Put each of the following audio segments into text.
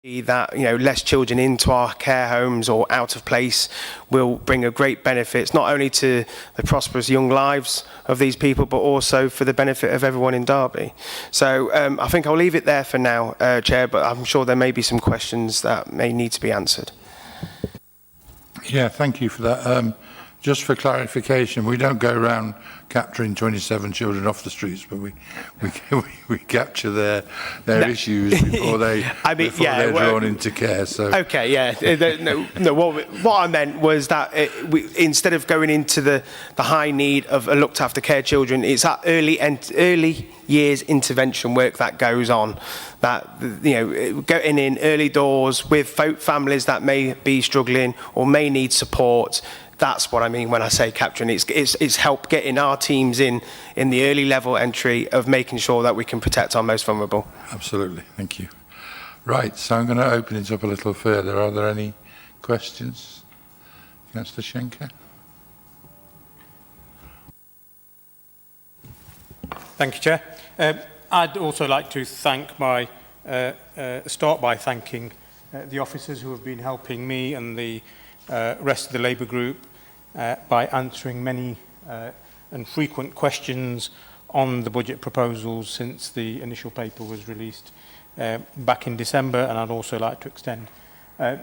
that, you know, less children into our care homes or out of place will bring a great benefits, not only to the prosperous young lives of these people, but also for the benefit of everyone in Derby. So I think I'll leave it there for now, Chair, but I'm sure there may be some questions that may need to be answered. Yeah, thank you for that. Just for clarification, we don't go around capturing 27 children off the streets, but we capture their issues before they're drawn into care. So okay, yeah. No. What I meant was that instead of going into the high need of looked after care children, it's that early years intervention work that goes on. That, you know, getting in early doors with families that may be struggling or may need support. That's what I mean when I say capturing. It's help getting our teams in the early level entry of making sure that we can protect our most vulnerable. Absolutely, thank you. Right, so I'm going to open it up a little further. Are there any questions? Councillor Schenker? Thank you, Chair. I'd also like to thank start by thanking the officers who have been helping me and the rest of the Labour group by answering many and frequent questions on the budget proposals since the initial paper was released back in December. And I'd also like to extend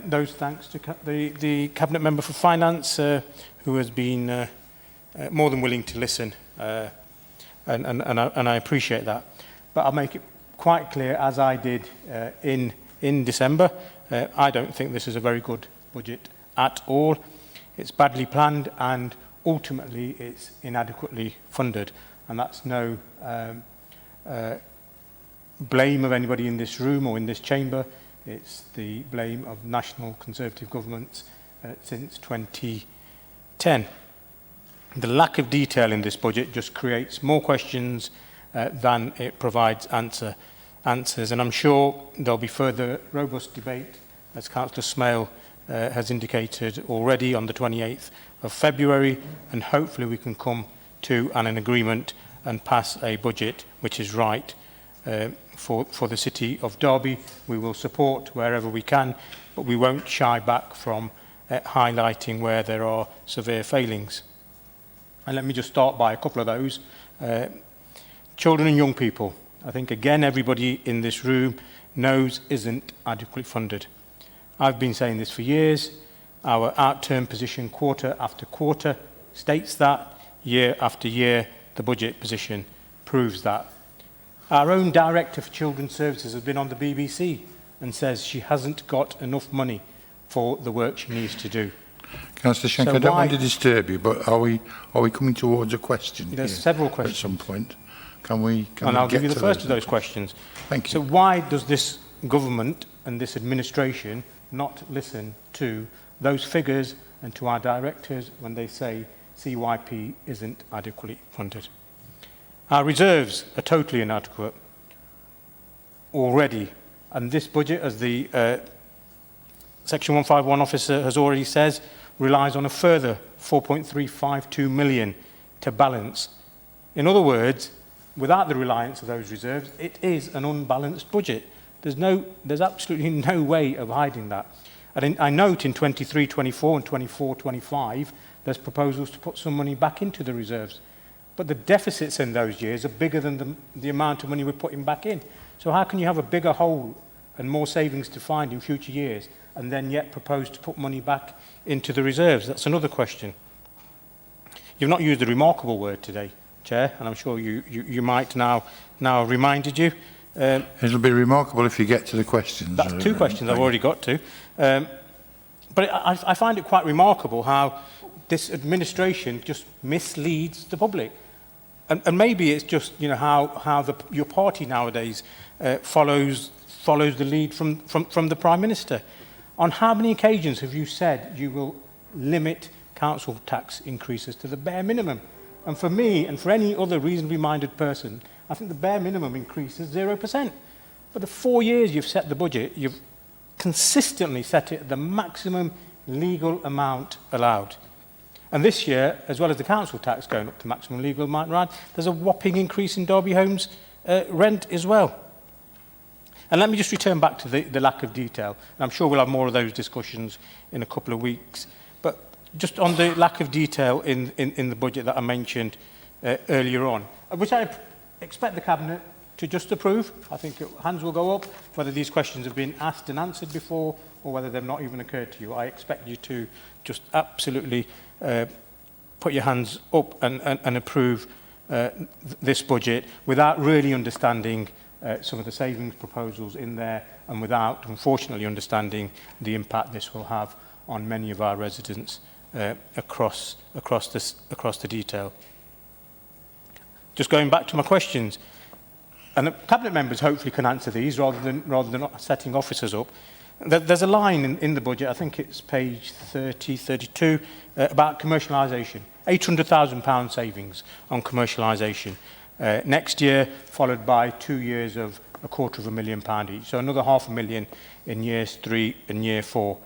those thanks to the Cabinet Member for Finance, who has been more than willing to listen, and I appreciate that. But I'll make it quite clear, as I did in December, I don't think this is a very good budget at all. It's badly planned and ultimately it's inadequately funded, and that's no blame of anybody in this room or in this chamber. It's the blame of national Conservative governments since 2010. The lack of detail in this budget just creates more questions than it provides answers, and I'm sure there'll be further robust debate, as Councillor Smale has indicated already, on the 28th of February, and hopefully we can come to an agreement and pass a budget which is right for the city of Derby. We will support wherever we can, but we won't shy back from highlighting where there are severe failings. And let me just start by a couple of those. Children and young people, I think again everybody in this room knows isn't adequately funded. I've been saying this for years. Our outturn position quarter after quarter states that. Year after year, the budget position proves that. Our own Director for Children's Services has been on the BBC and says she hasn't got enough money for the work she needs to do. Councillor Schenker, I don't want to disturb you, but are we coming towards a question? There's several questions. At some point. Can we I'll give you the first of those questions. Thank you. So why does this government and this administration not listen to those figures and to our directors when they say CYP isn't adequately funded? Our reserves are totally inadequate already, and this budget, as the Section 151 officer has already said, relies on a further 4.352 million to balance. In other words, without the reliance of those reserves, it is an unbalanced budget. There's absolutely no way of hiding that. And I note in 23-24 and 24-25, there's proposals to put some money back into the reserves. But the deficits in those years are bigger than the amount of money we're putting back in. So how can you have a bigger hole and more savings to find in future years and then yet propose to put money back into the reserves? That's another question. You've not used a remarkable word today, Chair, and I'm sure you might now have reminded you. It'll be remarkable if you get to the questions. That's two questions I've already got to. But I find it quite remarkable how this administration just misleads the public. And maybe it's just, you know, how your party nowadays follows the lead from the Prime Minister. On how many occasions have you said you will limit council tax increases to the bare minimum? And for me and for any other reasonably minded person, I think the bare minimum increase is 0%. For the 4 years you've set the budget, you've consistently set it at the maximum legal amount allowed. And this year, as well as the council tax going up to maximum legal amount allowed, there's a whopping increase in Derby Homes rent as well. And let me just return back to the lack of detail. And I'm sure we'll have more of those discussions in a couple of weeks. But just on the lack of detail in the budget that I mentioned earlier on, which I expect the Cabinet to just approve. I think hands will go up, whether these questions have been asked and answered before or whether they've not even occurred to you. I expect you to just absolutely put your hands up and approve this budget without really understanding some of the savings proposals in there and without, unfortunately, understanding the impact this will have on many of our residents across the detail. Just going back to my questions, and the Cabinet members hopefully can answer these rather than setting officers up. There's a line in the budget, I think it's page 32, about commercialisation. £800,000 savings on commercialisation. Next year, followed by 2 years of £250,000 each. So another £500,000 in years 3 and year 4.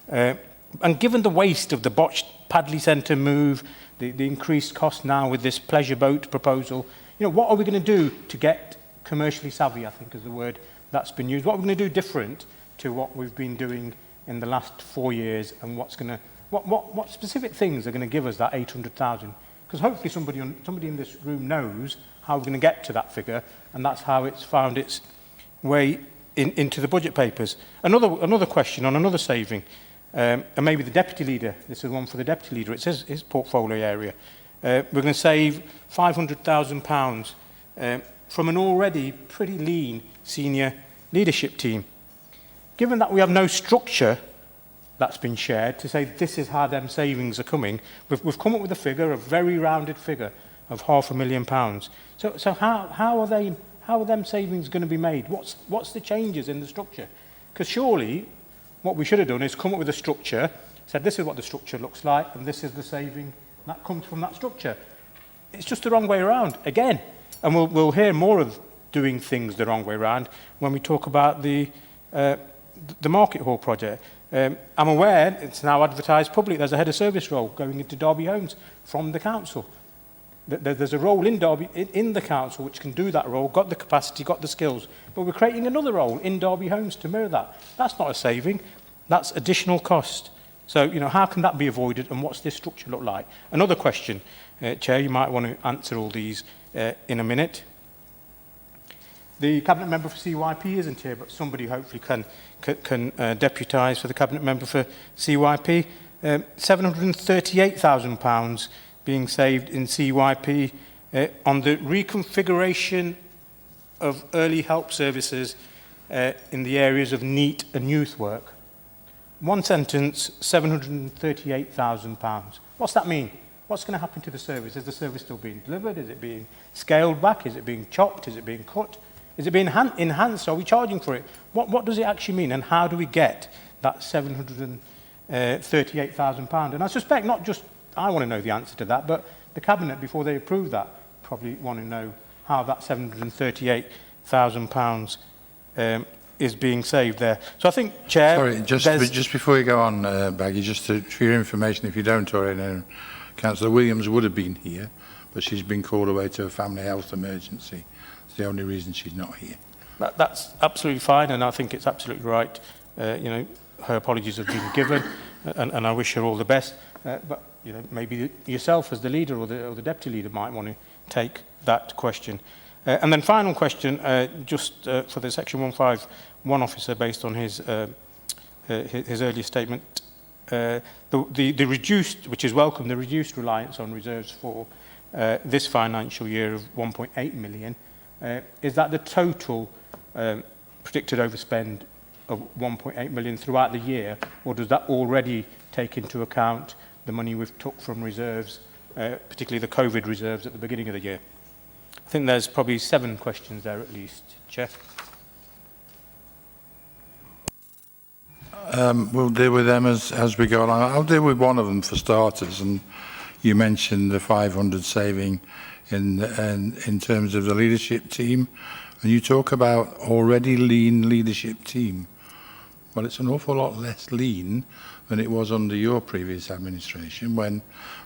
And given the waste of the botched Padley Centre move, the increased cost now with this pleasure boat proposal, what are we going to do to get commercially savvy, I think is the word that's been used. What are we going to do different to what we've been doing in the last 4 years, and what specific things are going to give us that 800,000? Because hopefully somebody in this room knows how we're going to get to that figure, and that's how it's found its way into the budget papers. Another question on another saving, and maybe the Deputy Leader, this is one for the Deputy Leader, it's his portfolio area. We're going to save £500,000 from an already pretty lean senior leadership team. Given that we have no structure that's been shared to say this is how them savings are coming, we've come up with a figure, a very rounded figure of £500,000. So how are them savings going to be made? What's the changes in the structure? Because surely what we should have done is come up with a structure, said this is what the structure looks like, and this is the saving that comes from that structure. It's just the wrong way around again. And we'll hear more of doing things the wrong way around when we talk about the Market Hall project. I'm aware it's now advertised publicly. There's a head of service role going into Derby Homes from the council. There's a role in Derby in the council which can do that role, got the capacity, got the skills. But we're creating another role in Derby Homes to mirror that. That's not a saving. That's additional cost. So, how can that be avoided, and what's this structure look like? Another question, Chair, you might want to answer all these in a minute. The Cabinet Member for CYP isn't here, but somebody hopefully can deputise for the Cabinet Member for CYP. £738,000 being saved in CYP on the reconfiguration of early help services in the areas of NEET and youth work. One sentence, £738,000. What's that mean? What's going to happen to the service? Is the service still being delivered? Is it being scaled back? Is it being chopped? Is it being cut? Is it being enhanced? Are we charging for it? What does it actually mean? And how do we get that £738,000? And I suspect not just I want to know the answer to that, but the Cabinet, before they approve that, probably want to know how that £738,000 is being saved there. So I think, Chair... Sorry, just before you go on, Baggy, just for your information, if you don't already know, Councillor Williams would have been here, but she's been called away to a family health emergency. It's the only reason she's not here. That's absolutely fine, and I think it's absolutely right. Her apologies have been given, and I wish her all the best. But maybe yourself as the leader or the deputy leader might want to take that question. And then final question, just for the Section 151 officer, based on his earlier statement. The reduced, which is welcome, the reduced reliance on reserves for this financial year of 1.8 million, is that the total predicted overspend of 1.8 million throughout the year, or does that already take into account the money we've took from reserves, particularly the COVID reserves at the beginning of the year? I think there's probably 7 questions there at least, Chair. We'll deal with them as we go along. I'll deal with one of them for starters, and you mentioned the 500 saving in terms of the leadership team, and you talk about already lean leadership team. Well, it's an awful lot less lean than it was under your previous administration, when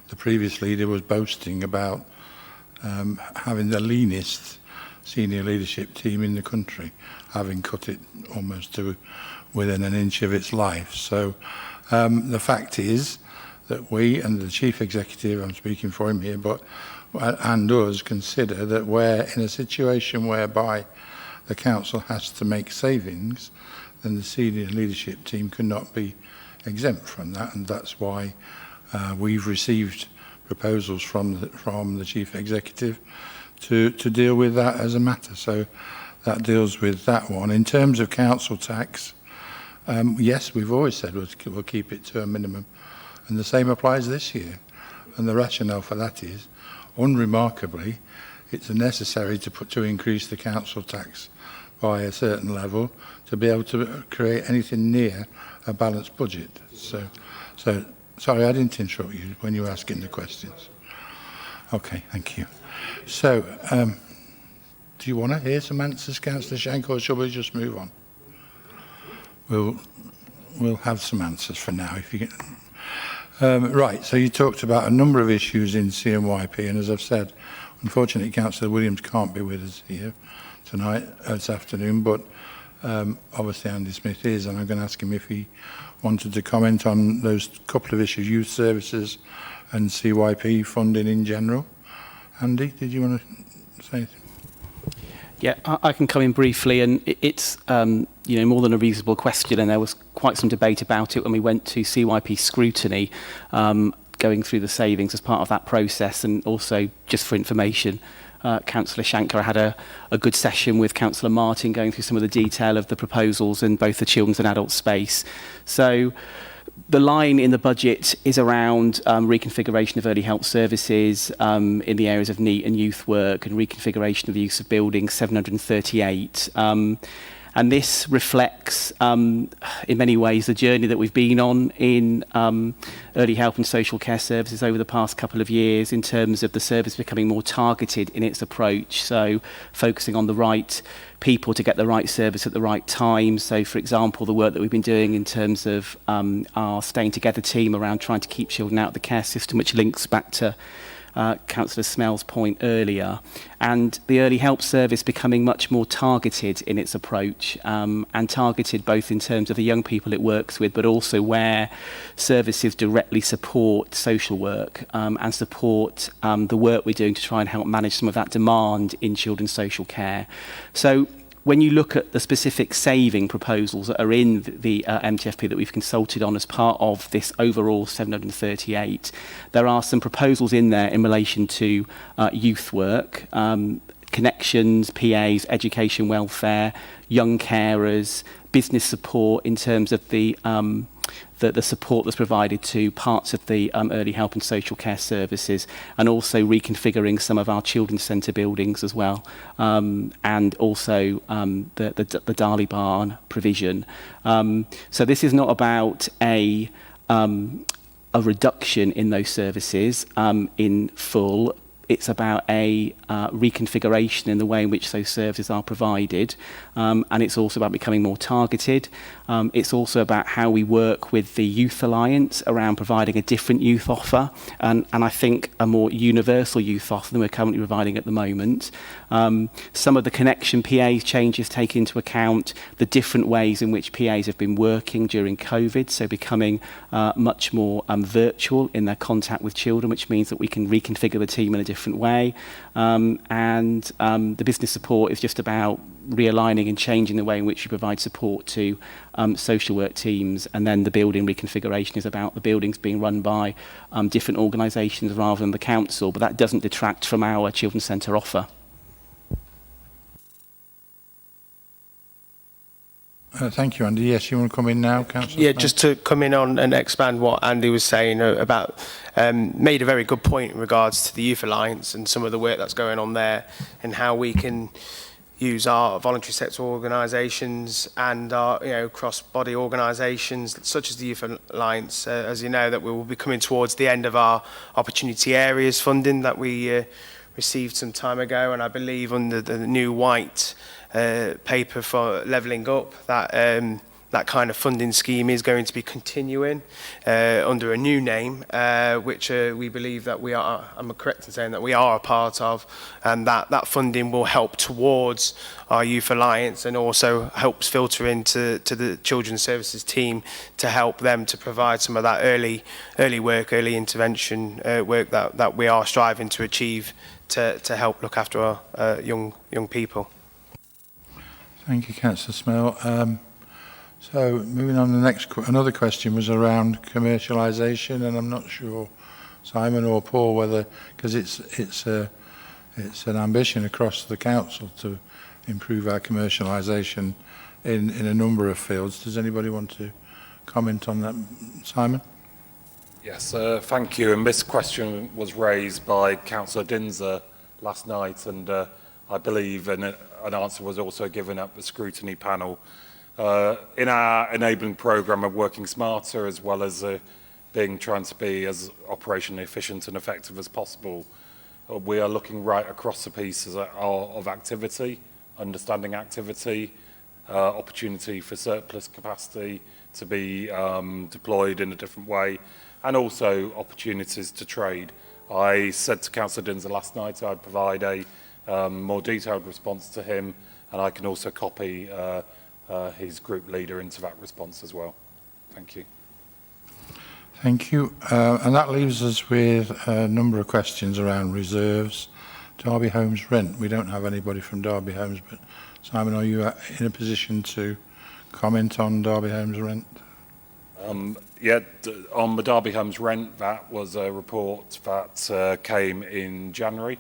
the previous leader was boasting about having the leanest senior leadership team in the country, having cut it almost to within an inch of its life. So the fact is that we and the chief executive, I'm speaking for him here, but and us consider that we're in a situation whereby the council has to make savings, then the senior leadership team cannot be exempt from that, and that's why we've received proposals from the chief executive to deal with that as a matter. So that deals with that one. In terms of council tax, yes, we've always said we'll keep it to a minimum, and the same applies this year. And the rationale for that is, unremarkably, it's necessary to increase the council tax by a certain level to be able to create anything near a balanced budget. So sorry, I didn't interrupt you when you were asking the questions. Okay, thank you. So, do you want to hear some answers, Councillor Shank, or shall we just move on? We'll have some answers for now. If you get, right, so you talked about a number of issues in CMYP, and as I've said, unfortunately, Councillor Williams can't be with us here tonight, this afternoon, but obviously Andy Smith is, and I'm going to ask him if he wanted to comment on those couple of issues, youth services and CYP funding in general. Andy, did you want to say anything? Yeah, I can come in briefly, and it's more than a reasonable question, and there was quite some debate about it when we went to CYP scrutiny, going through the savings as part of that process, and also just for information, Councillor Shankar had a good session with Councillor Martin going through some of the detail of the proposals in both the children's and adult space. So the line in the budget is around reconfiguration of early help services in the areas of NEET and youth work, and reconfiguration of the use of buildings 738. And this reflects, in many ways, the journey that we've been on in early help and social care services over the past couple of years, in terms of the service becoming more targeted in its approach. So focusing on the right people to get the right service at the right time. So, for example, the work that we've been doing in terms of our Staying Together team around trying to keep children out of the care system, which links back to Councillor Smell's point earlier, and the early help service becoming much more targeted in its approach, and targeted both in terms of the young people it works with, but also where services directly support social work and support the work we're doing to try and help manage some of that demand in children's social care. So when you look at the specific saving proposals that are in the MTFP that we've consulted on as part of this overall 738, there are some proposals in there in relation to youth work, connections, PAs, education, welfare, young carers, business support in terms of the support that's provided to parts of the early help and social care services, and also reconfiguring some of our children's centre buildings as well, and also the Darley Barn provision. So this is not about a reduction in those services in full. It's about a reconfiguration in the way in which those services are provided, and it's also about becoming more targeted. It's also about how we work with the Youth Alliance around providing a different youth offer, and I think a more universal youth offer than we're currently providing at the moment. Some of the connection PAs changes take into account the different ways in which PAs have been working during COVID, so becoming much more virtual in their contact with children, which means that we can reconfigure the team in a different way. And the business support is just about realigning and changing the way in which we provide support to social work teams, and then the building reconfiguration is about the buildings being run by different organisations rather than the council, but that doesn't detract from our children's centre offer. Thank you, Andy. Yes, you want to come in now, Councillor? Yeah, just to come in on and expand what Andy was saying about, made a very good point in regards to the Youth Alliance and some of the work that's going on there, and how we can use our voluntary sector organisations and our cross-body organisations such as the Youth Alliance. As you know, that we will be coming towards the end of our opportunity areas funding that we received some time ago, and I believe under the new white paper for levelling up, that that kind of funding scheme is going to be continuing under a new name, which we believe that we are, I'm correct in saying that we are a part of, and that funding will help towards our Youth Alliance and also helps filter into the Children's Services team to help them to provide some of that early work, early intervention work that we are striving to achieve to help look after our young people. Thank you, Councillor Smale. So moving on, another question was around commercialisation, and I'm not sure, Simon or Paul, whether, because it's an ambition across the council to improve our commercialisation in a number of fields. Does anybody want to comment on that, Simon? Yes, thank you. And this question was raised by Councillor Dinser last night, and I believe an answer was also given at the scrutiny panel. In our enabling programme of working smarter, as well as trying to be as operationally efficient and effective as possible, we are looking right across the pieces of activity, understanding activity, opportunity for surplus capacity to be deployed in a different way, and also opportunities to trade. I said to Councillor Dinser last night I'd provide a more detailed response to him, and I can also copy his group leader into that response as well. Thank you. Thank you. And that leaves us with a number of questions around reserves. Derby Homes rent. We don't have anybody from Derby Homes, but Simon, are you in a position to comment on Derby Homes rent? Yeah, on the Derby Homes rent, that was a report that came in January,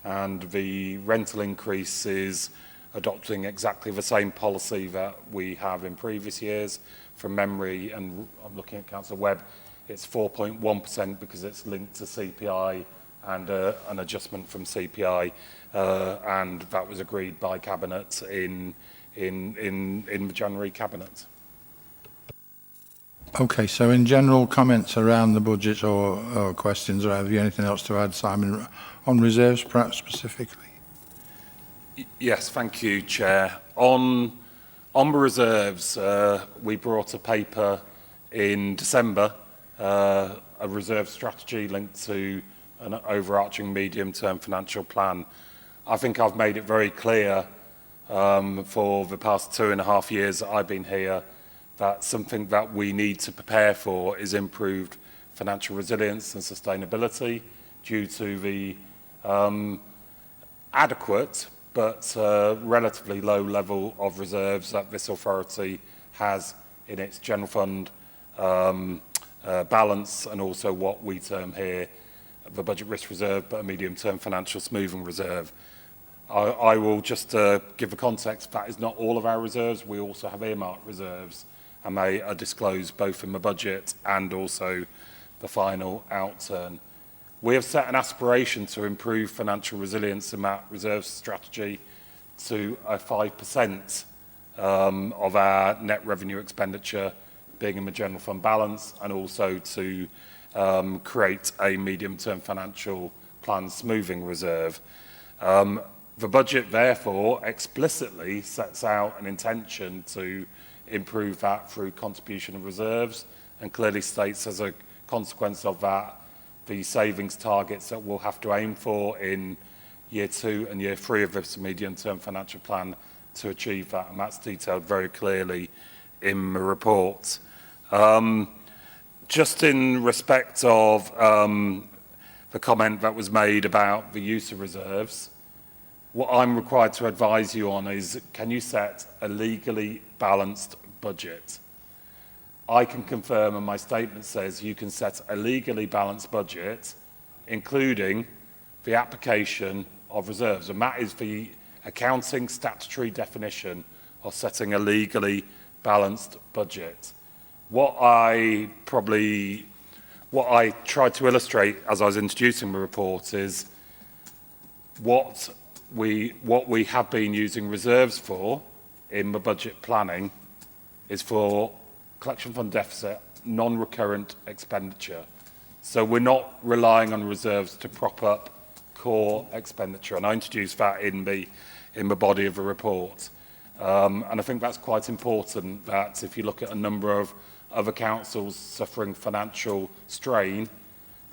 and the rental increase is adopting exactly the same policy that we have in previous years. From memory, and I'm looking at Councillor Webb, it's 4.1% because it's linked to CPI and an adjustment from CPI, and that was agreed by Cabinet in the January Cabinet. Okay, so in general, comments around the budget or questions, or have you anything else to add, Simon, on reserves perhaps specifically? Yes, thank you, Chair. On the reserves, we brought a paper in December, a reserve strategy linked to an overarching medium-term financial plan. I think I've made it very clear for the past 2.5 years that I've been here that something that we need to prepare for is improved financial resilience and sustainability due to the adequate but relatively low level of reserves that this authority has in its general fund balance, and also what we term here the budget risk reserve, but a medium-term financial smoothing reserve. I will just give a context. That is not all of our reserves. We also have earmarked reserves, and they are disclosed both in the budget and also the final outturn. We have set an aspiration to improve financial resilience in that reserve strategy to a 5% of our net revenue expenditure being in the general fund balance, and also to create a medium-term financial plan smoothing reserve. The budget, therefore, explicitly sets out an intention to improve that through contribution of reserves, and clearly states as a consequence of that the savings targets that we'll have to aim for in year 2 and year 3 of this medium-term financial plan to achieve that, and that's detailed very clearly in the report. Just in respect of the comment that was made about the use of reserves, what I'm required to advise you on is, can you set a legally balanced budget? I can confirm, and my statement says you can set a legally balanced budget, including the application of reserves, and that is the accounting statutory definition of setting a legally balanced budget. What I tried to illustrate as I was introducing the report is what we have been using reserves for in the budget planning is for collection fund deficit, non-recurrent expenditure. So we're not relying on reserves to prop up core expenditure, and I introduced that in the body of the report. And I think that's quite important, that if you look at a number of other councils suffering financial strain,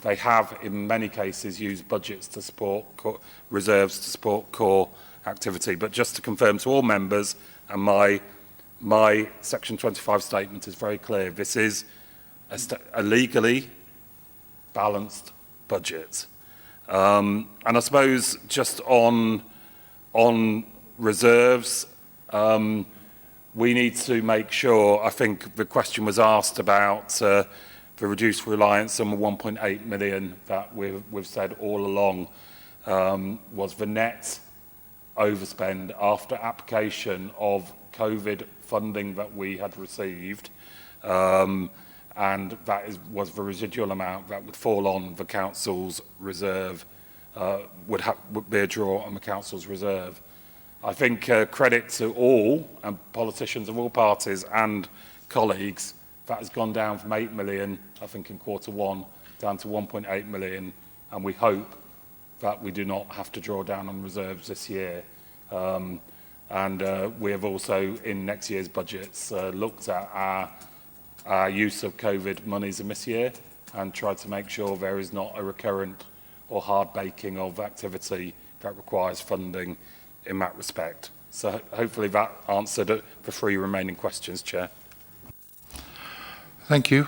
they have, in many cases, used budgets to support reserves to support core activity. But just to confirm to all members, and my Section 25 statement is very clear, this is a legally balanced budget. And I suppose just on reserves, we need to make sure, I think the question was asked about the reduced reliance on the 1.8 million that we've said all along was the net overspend after application of COVID funding that we had received, and that was the residual amount that would fall on the council's reserve, would be a draw on the council's reserve. I think credit to all, and politicians of all parties and colleagues, that has gone down from 8 million, I think in Q1, down to 1.8 million, and we hope that we do not have to draw down on reserves this year. And we have also, in next year's budgets, looked at our use of COVID monies in this year and tried to make sure there is not a recurrent or hard baking of activity that requires funding in that respect. So hopefully that answered the 3 remaining questions, Chair. Thank you.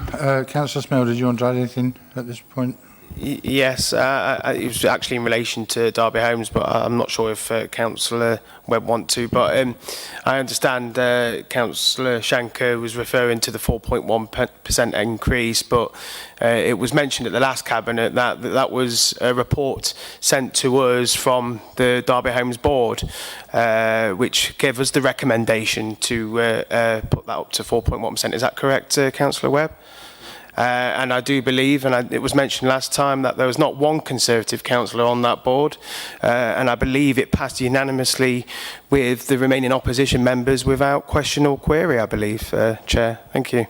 Councillor Smell, did you want to add anything at this point? Yes, it was actually in relation to Derby Homes, but I'm not sure if Councillor Webb want to. But I understand Councillor Shanker was referring to the 4.1% increase, but it was mentioned at the last Cabinet that that was a report sent to us from the Derby Homes Board, which gave us the recommendation to put that up to 4.1%. Is that correct, Councillor Webb? And I do believe, and it was mentioned last time, that there was not one Conservative councillor on that board, and I believe it passed unanimously with the remaining opposition members without question or query, I believe, Chair. Thank you.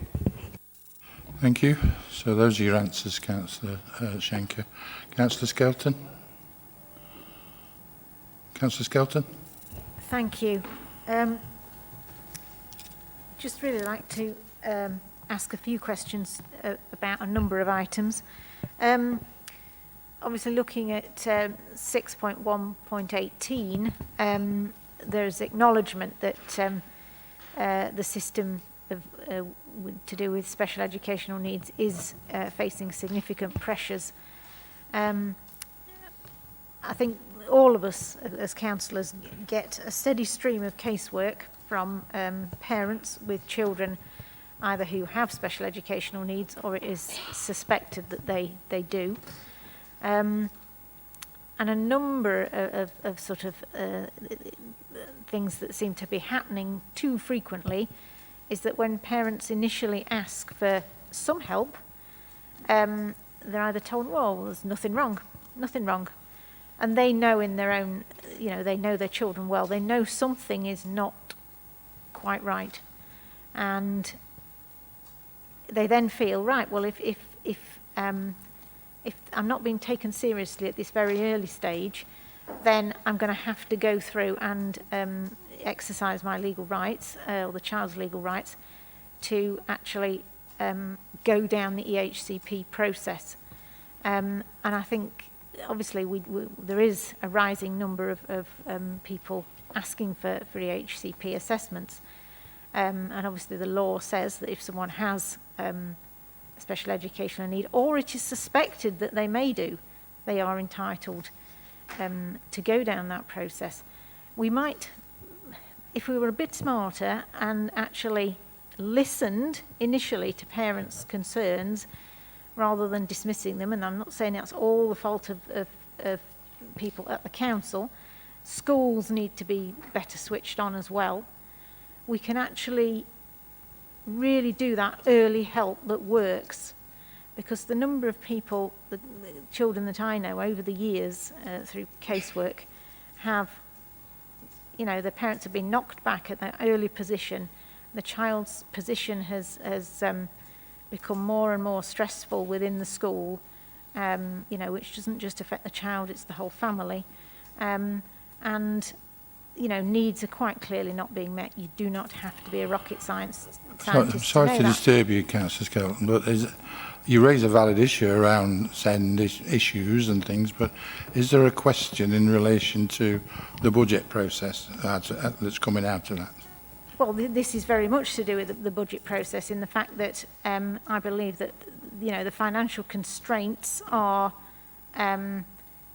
Thank you. So those are your answers, Councillor Shanker. Councillor Skelton? Councillor Skelton? Thank you. Just really like to ask a few questions about a number of items. Obviously, looking at 6.1.18, there's acknowledgement that the system to do with special educational needs is facing significant pressures. I think all of us as councillors get a steady stream of casework from parents with children either who have special educational needs or it is suspected that they do. And a number of sort of things that seem to be happening too frequently is that when parents initially ask for some help, they're either told, well, there's nothing wrong. And they know in their own, they know their children well, they know something is not quite right. And they then feel, right, well, if I'm not being taken seriously at this very early stage, then I'm going to have to go through and exercise my legal rights, or the child's legal rights, to actually go down the EHCP process. And I think, obviously, there is a rising number of people asking for EHCP assessments. And obviously the law says that if someone has a special educational need, or it is suspected that they may do, they are entitled to go down that process. We might, if we were a bit smarter and actually listened initially to parents' concerns rather than dismissing them, and I'm not saying that's all the fault of people at the council, schools need to be better switched on as well. We can actually really do that early help that works, because the number of people, the children that I know over the years through casework have, their parents have been knocked back at that early position. The child's position has become more and more stressful within the school, which doesn't just affect the child, it's the whole family. And you know, needs are quite clearly not being met. You do not have to be a rocket scientist Sorry to know to that. disturb you, Councillor Skelton, but you raise a valid issue around send issues and things, but is there a question in relation to the budget process that's coming out of that? Well, this is very much to do with the budget process, in the fact that I believe that, you know, the financial constraints are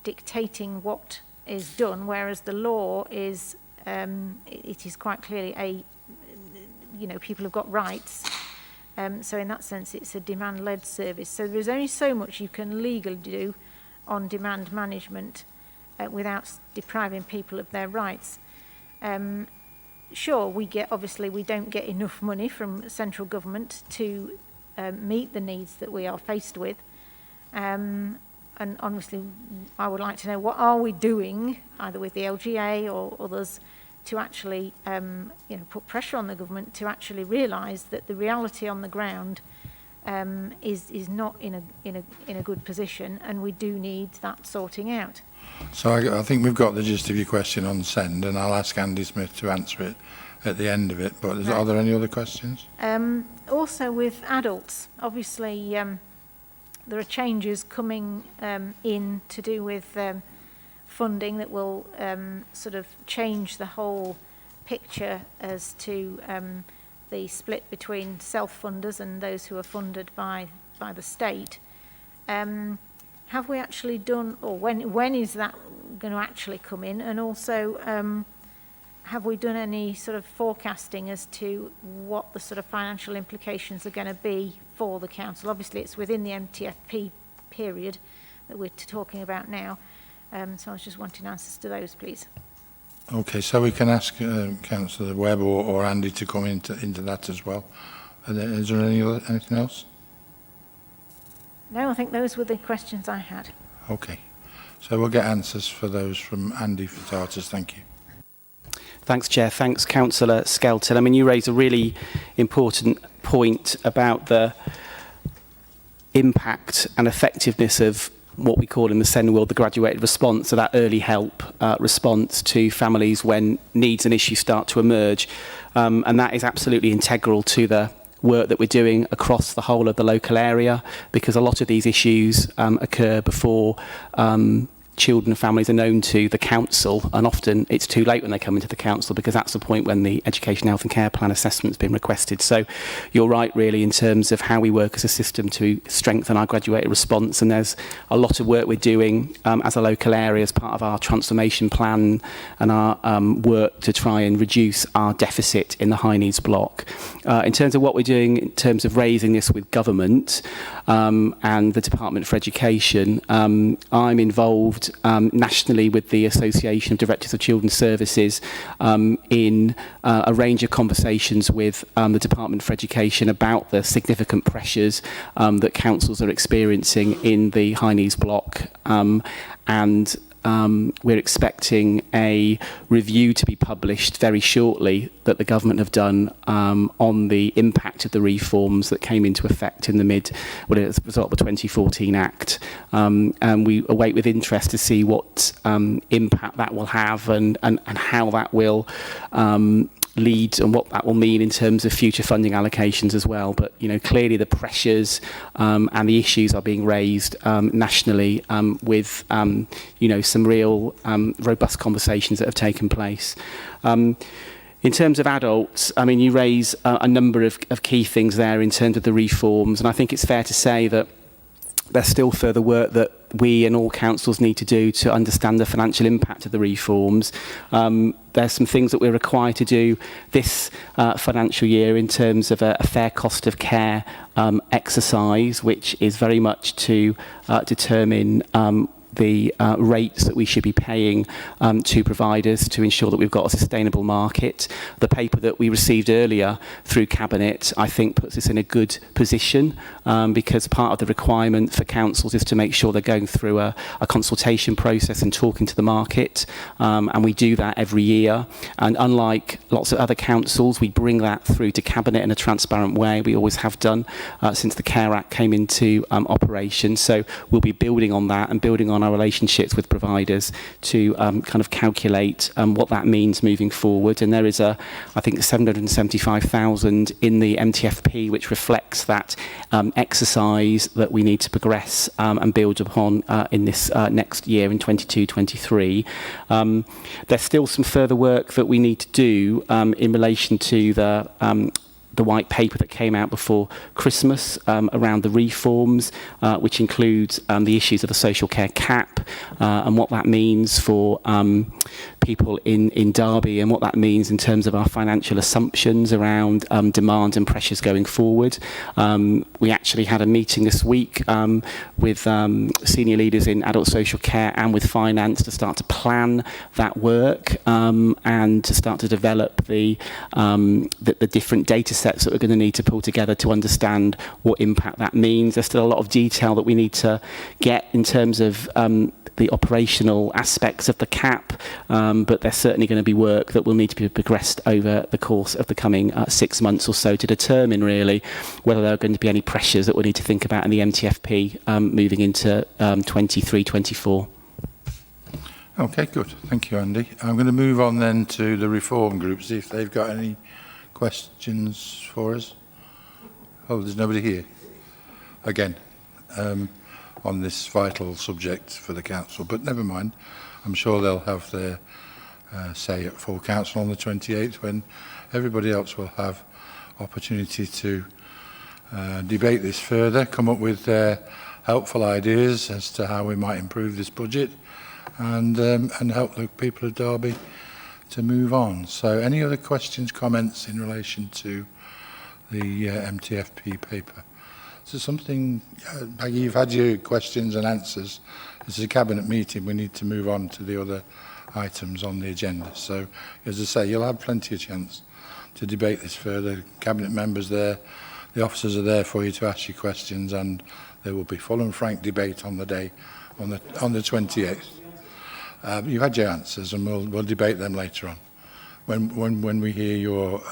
dictating what is done, whereas the law is, it is quite clearly you know, people have got rights. So in that sense, it's a demand-led service. So there's only so much you can legally do on demand management without depriving people of their rights. Sure, obviously we don't get enough money from central government to meet the needs that we are faced with. And honestly, I would like to know, what are we doing, either with the LGA or others, to actually you know, put pressure on the government to actually realise that the reality on the ground is not in a good position, and we do need that sorting out. So I think we've got the gist of your question on send, and I'll ask Andy Smith to answer it at the end of it. But Right. Are there any other questions? Also with adults, obviously there are changes coming in to do with funding that will sort of change the whole picture as to the split between self-funders and those who are funded by the state. Have we actually done, or when is that going to actually come in? And also, have we done any sort of forecasting as to what the sort of financial implications are going to be for the council? Obviously, it's within the MTFP period that we're talking about now. So I was just wanting answers to those, please. Okay, so we can ask Councillor Webb or Andy to come into that as well. Is there anything else? No, I think those were the questions I had. Okay, so we'll get answers for those from Andy for starters. Thank you. Thanks, Chair. Thanks, Councillor Skelton. I mean, you raise a really important point about the impact and effectiveness of what we call in the SEND world the graduated response, so that early help response to families when needs and issues start to emerge. And that is absolutely integral to the work that we're doing across the whole of the local area, because a lot of these issues occur before children and families are known to the council, and often it's too late when they come into the council, because that's the point when the education, health and care plan assessment's been requested. So you're right, really, in terms of how we work as a system to strengthen our graduated response, and there's a lot of work we're doing as a local area as part of our transformation plan and our work to try and reduce our deficit in the high needs block. In terms of what we're doing in terms of raising this with government and the Department for Education, I'm involved nationally with the Association of Directors of Children's Services in a range of conversations with the Department for Education about the significant pressures that councils are experiencing in the high needs block, and we're expecting a review to be published very shortly that the government have done on the impact of the reforms that came into effect in as a result of the 2014 Act. And we await with interest to see what impact that will have and how that will lead and what that will mean in terms of future funding allocations as well. But, you know, clearly the pressures and the issues are being raised nationally with, you know, some real robust conversations that have taken place. In terms of adults, I mean, you raise a number of key things there in terms of the reforms, and I think it's fair to say that there's still further work that we and all councils need to do to understand the financial impact of the reforms. There's some things that we're required to do this financial year in terms of a fair cost of care exercise, which is very much to determine the rates that we should be paying to providers to ensure that we've got a sustainable market. The paper that we received earlier through Cabinet, I think, puts us in a good position because part of the requirement for councils is to make sure they're going through a consultation process and talking to the market, and we do that every year. And unlike lots of other councils, we bring that through to Cabinet in a transparent way. We always have done since the Care Act came into operation. So we'll be building on that and building on on our relationships with providers to kind of calculate what that means moving forward. And there is I think 775,000 in the MTFP, which reflects that exercise that we need to progress and build upon in this next year in 22-23. There's still some further work that we need to do in relation to the white paper that came out before Christmas around the reforms, which includes the issues of the social care cap and what that means for people in Derby and what that means in terms of our financial assumptions around demand and pressures going forward. We actually had a meeting this week with senior leaders in adult social care and with finance to start to plan that work and to start to develop the different data sets that we're going to need to pull together to understand what impact that means. There's still a lot of detail that we need to get in terms of the operational aspects of the cap, but there's certainly going to be work that will need to be progressed over the course of the coming 6 months or so to determine really whether there are going to be any pressures that we'll need to think about in the MTFP moving into 23-24. Okay, good. Thank you, Andy. I'm going to move on then to the reform group, see if they've got any questions for us. Oh, there's nobody here. Again, on this vital subject for the council, but never mind. I'm sure they'll have their say at full council on the 28th when everybody else will have opportunity to debate this further, come up with helpful ideas as to how we might improve this budget and help the people of Derby to move on. So any other questions, comments in relation to the MTFP paper? So something, Maggie, you've had your questions and answers. This is a cabinet meeting. We need to move on to the other items on the agenda. So as I say, you'll have plenty of chance to debate this further. Cabinet members there, the officers are there for you to ask your questions, and there will be full and frank debate on the day, on the 28th. You've had your answers, and we'll debate them later on when we hear your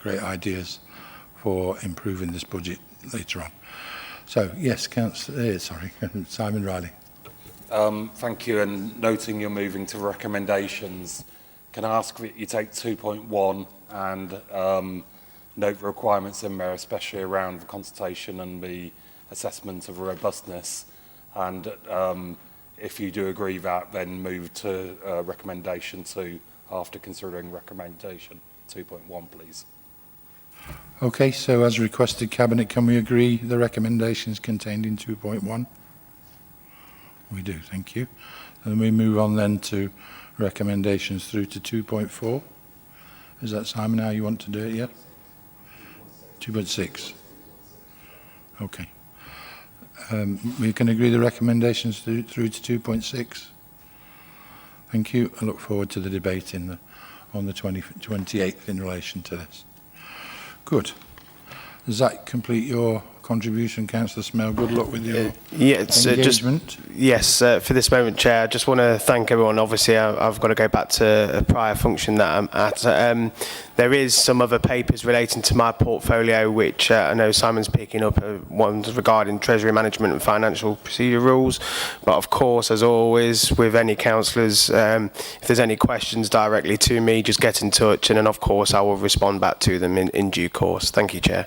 great ideas for improving this budget later on. So yes, sorry, Simon Riley. Thank you. And noting you're moving to recommendations, can I ask that you take 2.1 and note the requirements in there, especially around the consultation and the assessment of robustness, and if you do agree that, then move to recommendation 2 after considering recommendation 2.1, please. Okay, so as requested, Cabinet, can we agree the recommendations contained in 2.1? We do, thank you. And we move on then to recommendations through to 2.4. Is that, Simon, how you want to do it, yeah? 2.6. Okay. We can agree the recommendations through to 2.6. Thank you. I look forward to the debate on the 28th in relation to this. Good. Does that complete your contribution, Councillor Smell? Good luck with your engagement. For this moment, Chair, I just want to thank everyone. Obviously, I've got to go back to a prior function that I'm at. There is some other papers relating to my portfolio, which I know Simon's picking up, ones regarding Treasury management and financial procedure rules. But of course, as always, with any councillors, if there's any questions directly to me, just get in touch. And then, of course, I will respond back to them in due course. Thank you, Chair.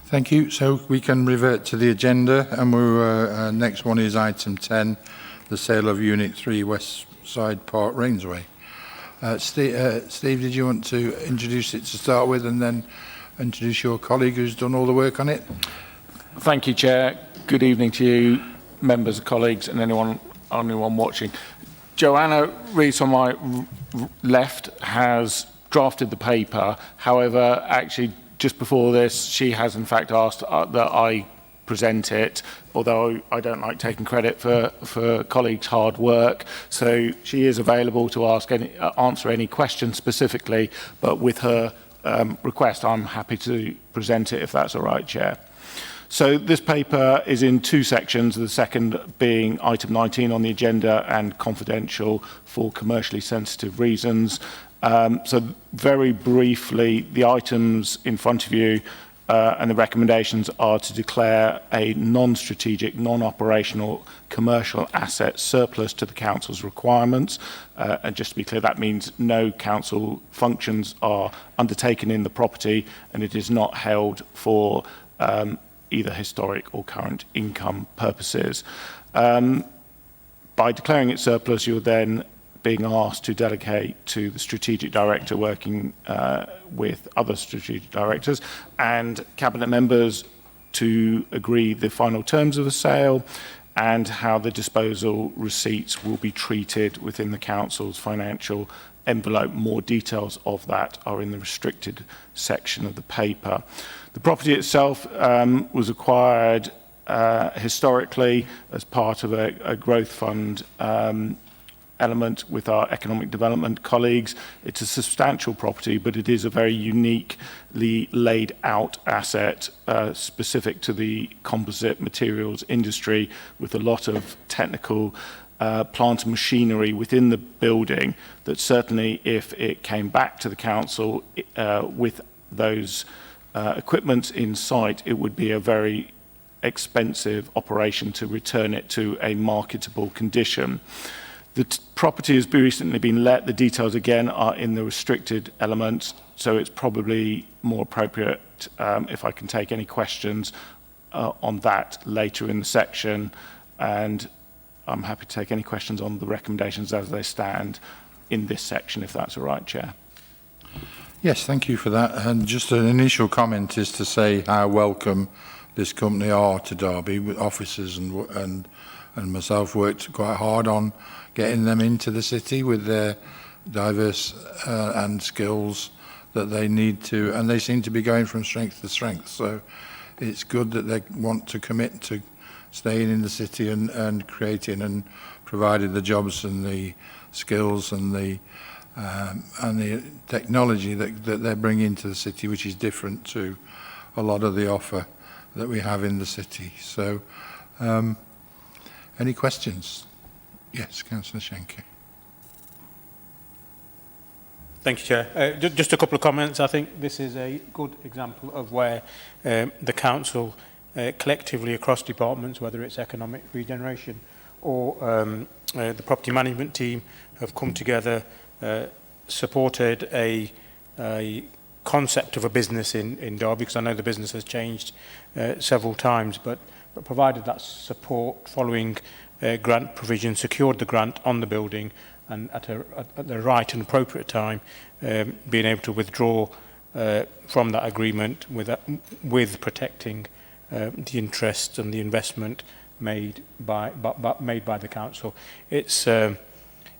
Thank you. So we can revert to the agenda, and next one is item 10, the sale of Unit 3 West Side Park Rainsway. Steve, did you want to introduce it to start with and then introduce your colleague who's done all the work on it? Thank you, Chair. Good evening to you, members, colleagues, and anyone watching. Joanna Rees on my left has drafted the paper. However, actually, just before this, she has in fact asked that I present it, although I don't like taking credit for colleagues' hard work. So she is available to answer any questions specifically, but with her request, I'm happy to present it if that's all right, Chair. So this paper is in 2 sections, the second being item 19 on the agenda and confidential for commercially sensitive reasons. So very briefly, the items in front of you and the recommendations are to declare a non-strategic, non-operational commercial asset surplus to the council's requirements. And just to be clear, that means no council functions are undertaken in the property and it is not held for either historic or current income purposes. By declaring it surplus, you're then being asked to delegate to the strategic director working with other strategic directors and cabinet members to agree the final terms of the sale and how the disposal receipts will be treated within the council's financial envelope. More details of that are in the restricted section of the paper. The property itself was acquired historically as part of a growth fund element with our economic development colleagues. It's a substantial property, but it is a very uniquely laid out asset specific to the composite materials industry with a lot of technical plant and machinery within the building that certainly if it came back to the council with those equipment in sight, it would be a very expensive operation to return it to a marketable condition. The property has recently been let. The details again are in the restricted elements, so it's probably more appropriate if I can take any questions on that later in the section, and I'm happy to take any questions on the recommendations as they stand in this section, if that's all right, Chair. Yes, thank you for that. And just an initial comment is to say how welcome this company are to Derby. With officers and myself worked quite hard on getting them into the city with their diverse and skills that they need to, and they seem to be going from strength to strength. So it's good that they want to commit to staying in the city and creating and providing the jobs and the skills and the technology that they're bringing to the city, which is different to a lot of the offer that we have in the city. So any questions? Yes, Councillor Schenker. Thank you, Chair. Just a couple of comments. I think this is a good example of where the council collectively across departments, whether it's economic regeneration or the property management team, have come together, supported a concept of a business in Derby, because I know the business has changed several times, but provided that support following grant provision, secured the grant on the building, and at the right and appropriate time, being able to withdraw from that agreement with protecting the interests and the investment made by the council. It's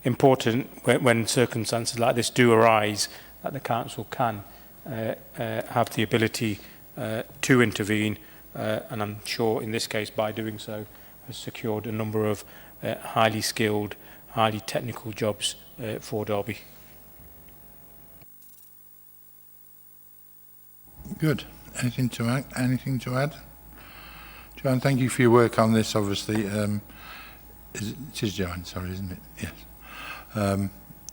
important when circumstances like this do arise that the council can have the ability to intervene, and I'm sure in this case by doing so has secured a number of highly skilled, highly technical jobs for Derby. Good. Anything to add? Anything to add? Joanne, thank you for your work on this. Obviously, it is Joanne. Sorry, isn't it? Yes.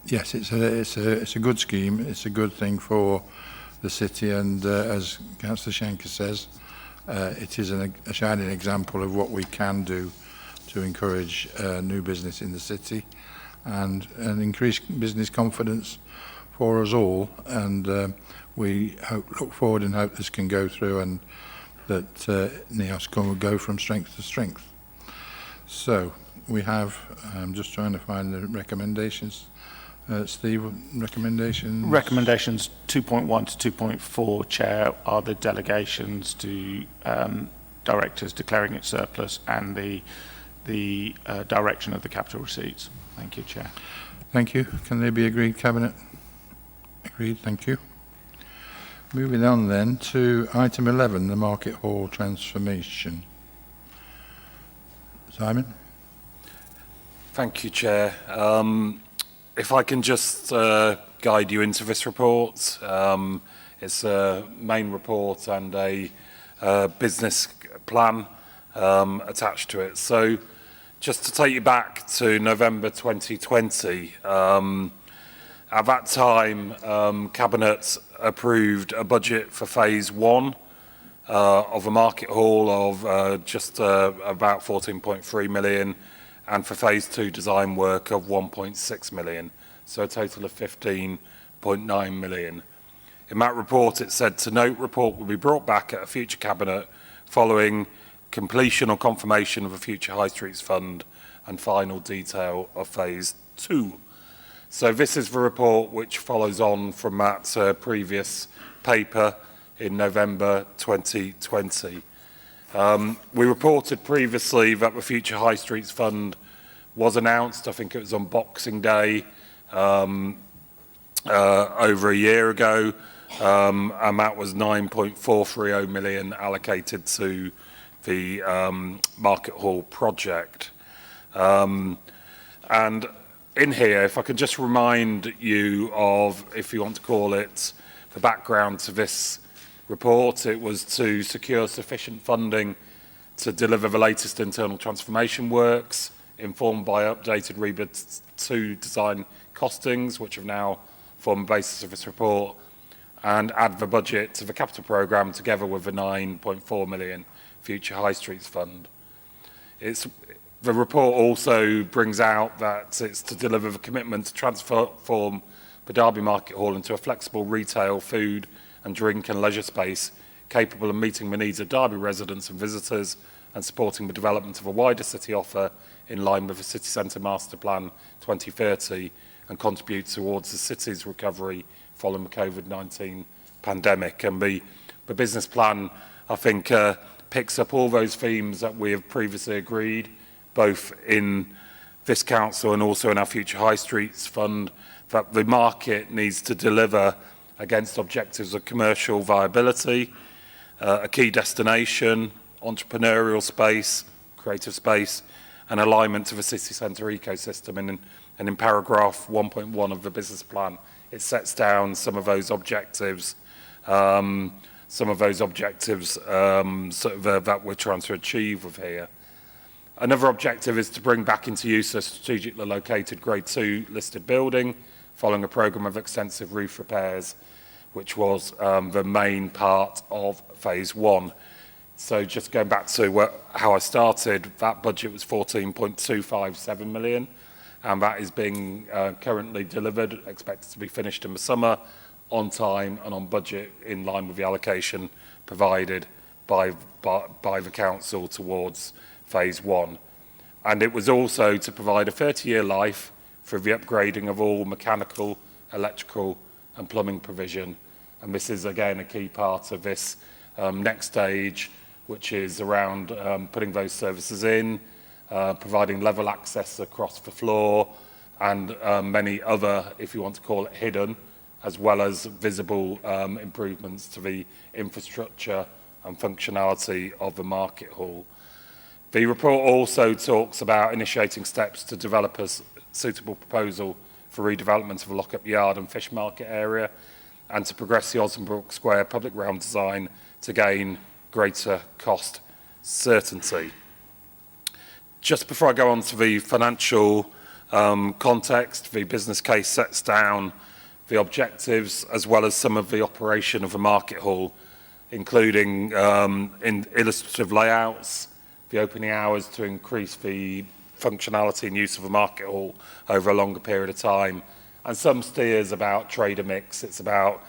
Yes, it's a good scheme. It's a good thing for the city, and as Councillor Schenker says, it is a shining example of what we can do to encourage new business in the city and increase business confidence for us all. And we look forward and hope this can go through and that NEOS can go from strength to strength. So we have, I'm just trying to find the recommendations. Steve, recommendations? Recommendations 2.1 to 2.4, Chair, are the delegations to directors declaring it surplus and the direction of the capital receipts. Thank you, Chair. Thank you. Can they be agreed, Cabinet? Agreed, thank you. Moving on then to item 11, the Market Hall transformation. Simon? Thank you, Chair. If I can just guide you into this report. It's a main report and a business plan attached to it. So just to take you back to November 2020, at that time, Cabinet approved a budget for phase 1 of a market hall of just about 14.3 million, and for phase 2 design work of 1.6 million, so a total of 15.9 million. In that report, it said, to note, report will be brought back at a future cabinet following completion or confirmation of a future High Streets Fund and final detail of phase 2. So this is the report which follows on from that previous paper in November 2020. We reported previously that the future High Streets Fund was announced. I think it was on Boxing Day over a year ago, and that was 9.430 million allocated to the Market Hall project. And in here, if I can just remind you of, if you want to call it, the background to this report, it was to secure sufficient funding to deliver the latest internal transformation works, informed by updated rebid 2 design costings, which have now formed the basis of this report, and add the budget to the capital programme together with the 9.4 million future High Streets Fund. The report also brings out that it's to deliver the commitment to transform the Derby Market Hall into a flexible retail, food and drink and leisure space capable of meeting the needs of Derby residents and visitors and supporting the development of a wider city offer in line with the City Centre Master Plan 2030 and contribute towards the city's recovery following the COVID-19 pandemic. And the business plan, I think, picks up all those themes that we have previously agreed, both in this council and also in our future High Streets Fund, that the market needs to deliver against objectives of commercial viability, a key destination, entrepreneurial space, creative space, and alignment to the city centre ecosystem. And in paragraph 1.1 of the business plan, it sets down some of those objectives, that we're trying to achieve with here. Another objective is to bring back into use a strategically located Grade 2 listed building following a programme of extensive roof repairs, which was the main part of phase 1. So just going back to how I started, that budget was 14.257 million, and that is being currently delivered, expected to be finished in the summer, on time and on budget, in line with the allocation provided by the council towards phase 1. And it was also to provide a 30-year life for the upgrading of all mechanical, electrical and plumbing provision. And this is again a key part of this next stage, which is around putting those services in, providing level access across the floor, and many other, if you want to call it hidden, as well as visible improvements to the infrastructure and functionality of the Market Hall. The report also talks about initiating steps to develop a suitable proposal for redevelopment of the Lockup Yard and Fish Market area, and to progress the Osmonbrook Square public realm design to gain greater cost certainty. Just before I go on to the financial context, the business case sets down the objectives as well as some of the operation of the Market Hall, including in illustrative layouts, the opening hours to increase the functionality and use of the Market Hall over a longer period of time, and some steers about trader mix. It's about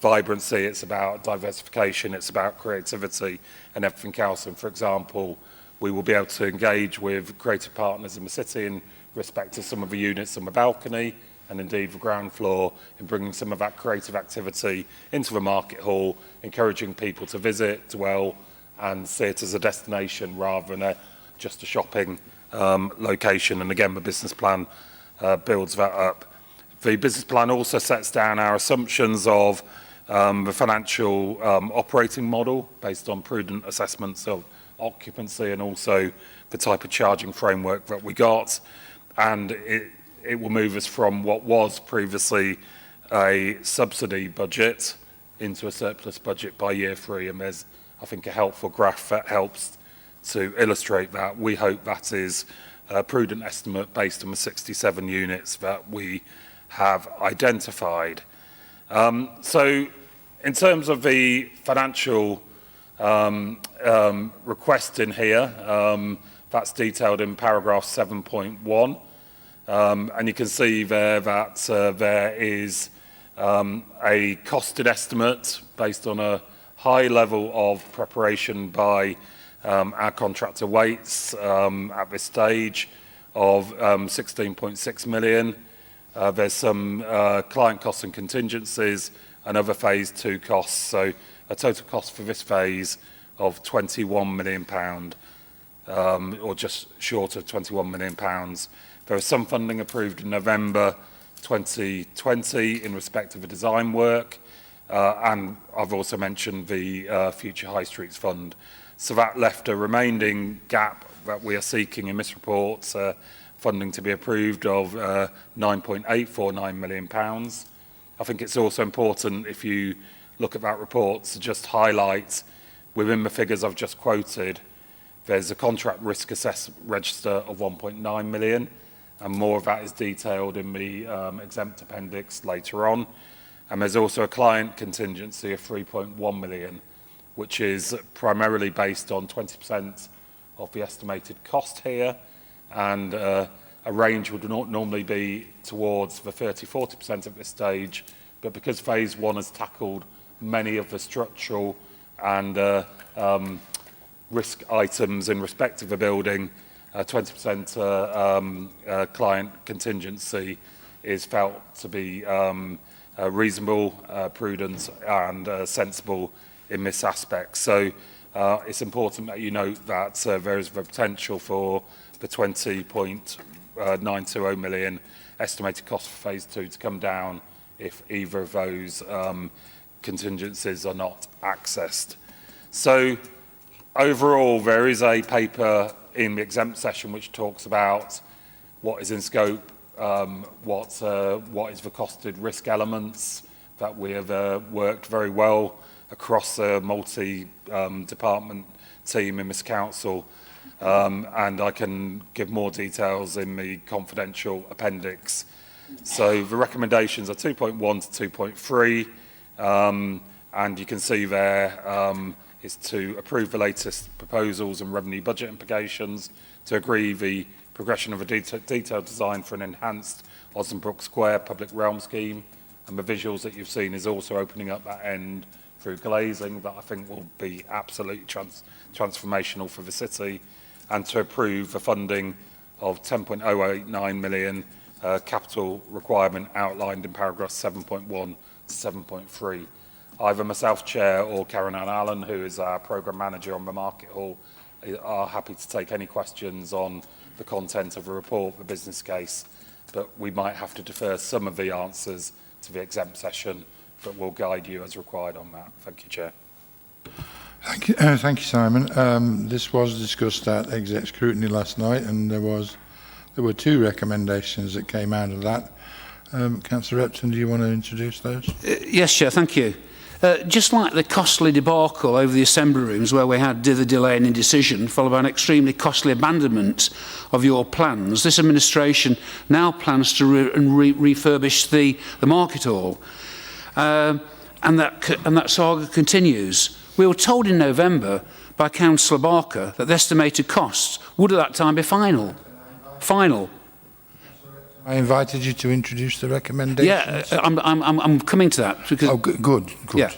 vibrancy, it's about diversification, it's about creativity and everything else. And for example, we will be able to engage with creative partners in the city in respect to some of the units on the balcony and indeed the ground floor, in bringing some of that creative activity into the Market Hall, encouraging people to visit, dwell and see it as a destination rather than just a shopping location. And again, the business plan builds that up. The business plan also sets down our assumptions of the financial operating model based on prudent assessments of occupancy and also the type of charging framework that we got. And it will move us from what was previously a subsidy budget into a surplus budget by year 3. And there's, I think, a helpful graph that helps to illustrate that. We hope that is a prudent estimate based on the 67 units that we have identified. So In terms of the financial request in here, that's detailed in paragraph 7.1. And you can see there that there is a costed estimate based on a high level of preparation by our contractor Waits at this stage of 16.6 million. There's some client costs and contingencies and other phase 2 costs. So a total cost for this phase of £21 million, or just short of £21 million. There is some funding approved in November 2020 in respect of the design work, and I've also mentioned the Future High Streets Fund. So that left a remaining gap that we are seeking in this report, funding to be approved of £9.849 million. I think it's also important, if you look at that report, to just highlight within the figures I've just quoted, there's a contract risk assessment register of 1.9 million, and more of that is detailed in the exempt appendix later on. And there's also a client contingency of 3.1 million, which is primarily based on 20% of the estimated cost here, and a range would not normally be towards the 30-40% at this stage, but because phase 1 has tackled many of the structural and risk items in respect of the building, 20% client contingency is felt to be reasonable, prudent and sensible in this aspect. So it's important that you note that there is the potential for the 20.920 million estimated cost for phase 2 to come down if either of those contingencies are not accessed. So overall, there is a paper in the exempt session which talks about what is in scope, what is the costed risk elements, that we have worked very well across a multi-department team in this council, and I can give more details in the confidential appendix. So the recommendations are 2.1 to 2.3, and you can see there is to approve the latest proposals and revenue budget implications, to agree the progression of a detailed design for an enhanced Osdenbrook Square public realm scheme, and the visuals that you've seen is also opening up that end through glazing that I think will be absolutely transformational for the city, and to approve the funding of 10.089 million capital requirement outlined in paragraphs 7.1 to 7.3. Either myself, Chair, or Karen Ann Allen, who is our Programme Manager on the Market Hall, are happy to take any questions on the content of the report, the business case, but we might have to defer some of the answers to the exempt session, but we'll guide you as required on that. Thank you, Chair. Thank you, Simon. This was discussed at exec scrutiny last night, and there were 2 recommendations that came out of that. Councillor Repton, do you want to introduce those? Yes, Chair, thank you. Just like the costly debacle over the assembly rooms where we had the delay and indecision, followed by an extremely costly abandonment of your plans, this administration now plans to refurbish the Market Hall. And that saga continues. We were told in November by Councillor Barker that the estimated costs would at that time be final. I invited you to introduce the recommendations. Yeah, I'm coming to that. Because, good. Yeah.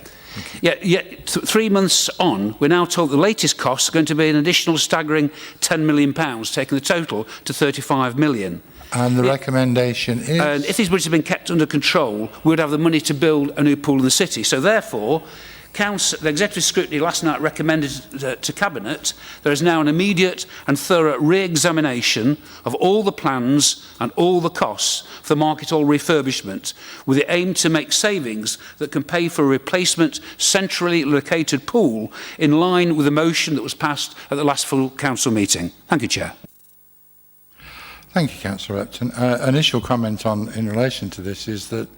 3 months on, we're now told the latest costs are going to be an additional staggering £10 million, taking the total to 35 million. And the recommendation is? And if these budgets have been kept under control, we would have the money to build a new pool in the city. So therefore, the executive scrutiny last night recommended to Cabinet there is now an immediate and thorough re-examination of all the plans and all the costs for the Market Hall refurbishment, with the aim to make savings that can pay for a replacement centrally located pool in line with the motion that was passed at the last full council meeting. Thank you, Chair. Thank you, Councillor Repton. Initial comment in relation to this is that,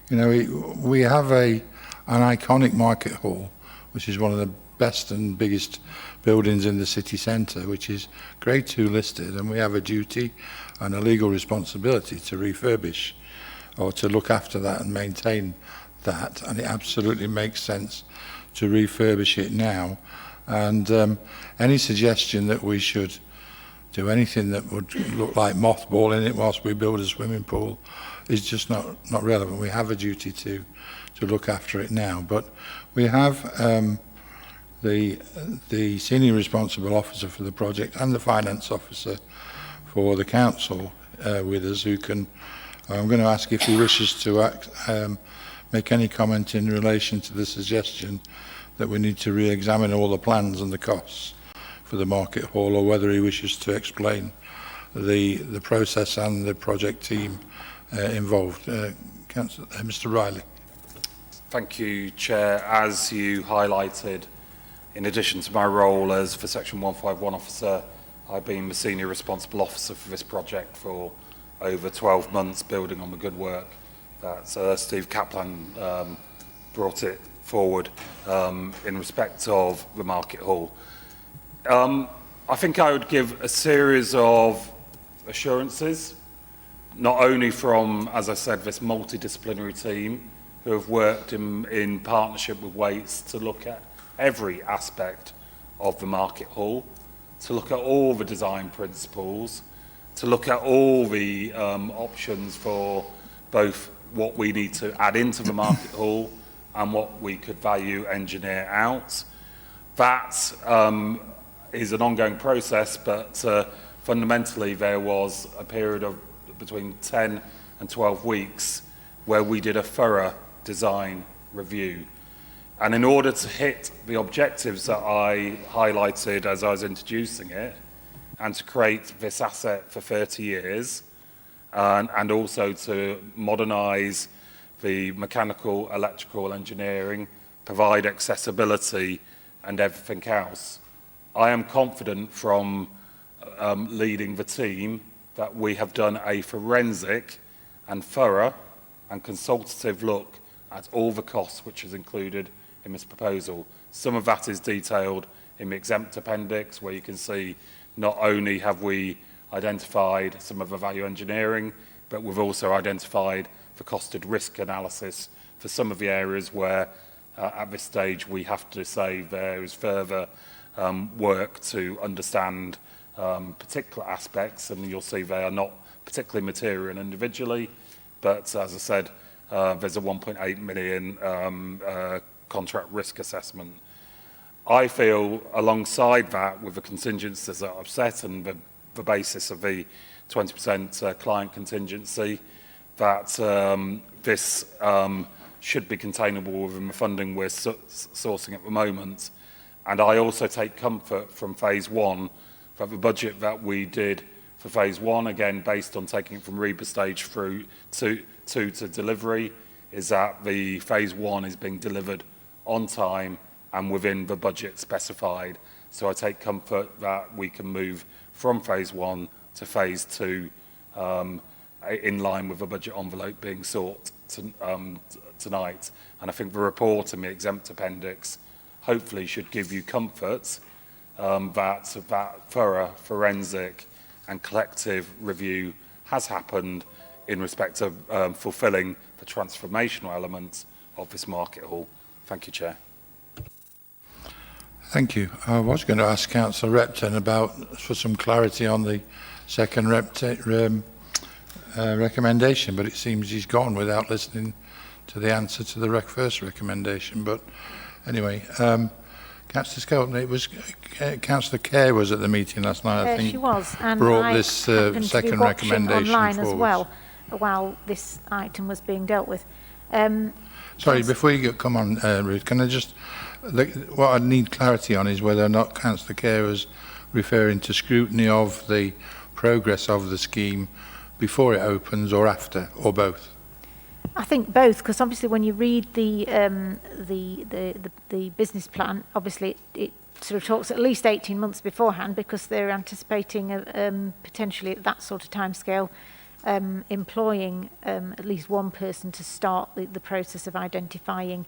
we have an iconic Market Hall, which is one of the best and biggest buildings in the city centre, which is Grade 2 listed, and we have a duty and a legal responsibility to refurbish or to look after that and maintain that, and it absolutely makes sense to refurbish it now. And any suggestion that we should do anything that would look like mothballing it whilst we build a swimming pool is just not relevant. We have a duty to look after it now. But we have the senior responsible officer for the project and the finance officer for the council with us, who can, I'm going to ask if he wishes to make any comment in relation to the suggestion that we need to re-examine all the plans and the costs for the market hall, or whether he wishes to explain the process and the project team involved. Mr. Riley. Thank you, Chair. As you highlighted, in addition to my role as for Section 151 officer, I've been the senior responsible officer for this project for over 12 months, building on the good work that Steve Kaplan brought it forward in respect of the market hall. I think I would give a series of assurances, not only from, as I said, this multidisciplinary team who have worked in partnership with Waits to look at every aspect of the market hall, to look at all the design principles, to look at all the options for both what we need to add into the market hall and what we could value engineer out. That is an ongoing process, but fundamentally there was a period of between 10 and 12 weeks where we did a thorough design review. And in order to hit the objectives that I highlighted as I was introducing it, and to create this asset for 30 years, and also to modernise the mechanical, electrical engineering, provide accessibility and everything else, I am confident from leading the team that we have done a forensic and thorough and consultative look at all the costs which is included in this proposal. Some of that is detailed in the exempt appendix, where you can see not only have we identified some of the value engineering, but we've also identified the costed risk analysis for some of the areas where at this stage we have to say there is further work to understand particular aspects, and you'll see they are not particularly material individually, but as I said, there's a 1.8 million contract risk assessment. I feel alongside that, with the contingencies that I've set and the basis of the 20% client contingency, that this should be containable within the funding we're sourcing at the moment. And I also take comfort from phase one that the budget that we did for phase one, again based on taking it from REBA stage through to delivery, is that the phase one is being delivered on time and within the budget specified. So I take comfort that we can move from phase one to phase two in line with the budget envelope being sought tonight. And I think the report in the exempt appendix hopefully should give you comfort that thorough forensic and collective review has happened in respect of fulfilling the transformational elements of this market hall. Thank you, Chair. Thank you. I was going to ask Councillor Repton for some clarity on the second recommendation, but it seems he's gone without listening to the answer to the first recommendation. But anyway, Councillor Skelton, it was Councillor Kerr was at the meeting last night, I think. She was, and brought this second recommendation online forward as well, while this item was being dealt with. Sorry, before you come on, Ruth, can I just, what I need clarity on is whether or not Councillor Kerr was referring to scrutiny of the progress of the scheme before it opens or after, or both? I think both, because obviously when you read the business plan, obviously it sort of talks at least 18 months beforehand, because they're anticipating potentially at that sort of timescale employing at least one person to start the process of identifying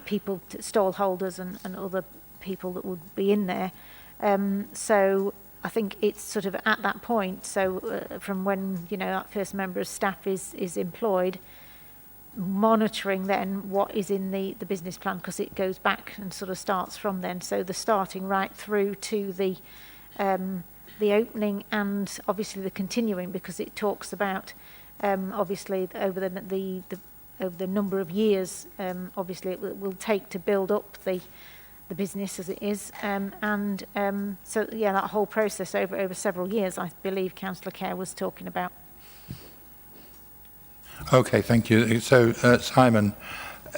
people, stall holders and other people that would be in there. So I think it's sort of at that point, so from when, you know, that first member of staff is employed, monitoring then what is in the business plan, because it goes back and sort of starts from then. So the starting right through to the opening, and obviously the continuing, because it talks about obviously over the number of years, obviously it will take to build up the business as it is, so yeah, that whole process over several years, I believe Councillor Kerr was talking about. Okay, thank you. So, Simon,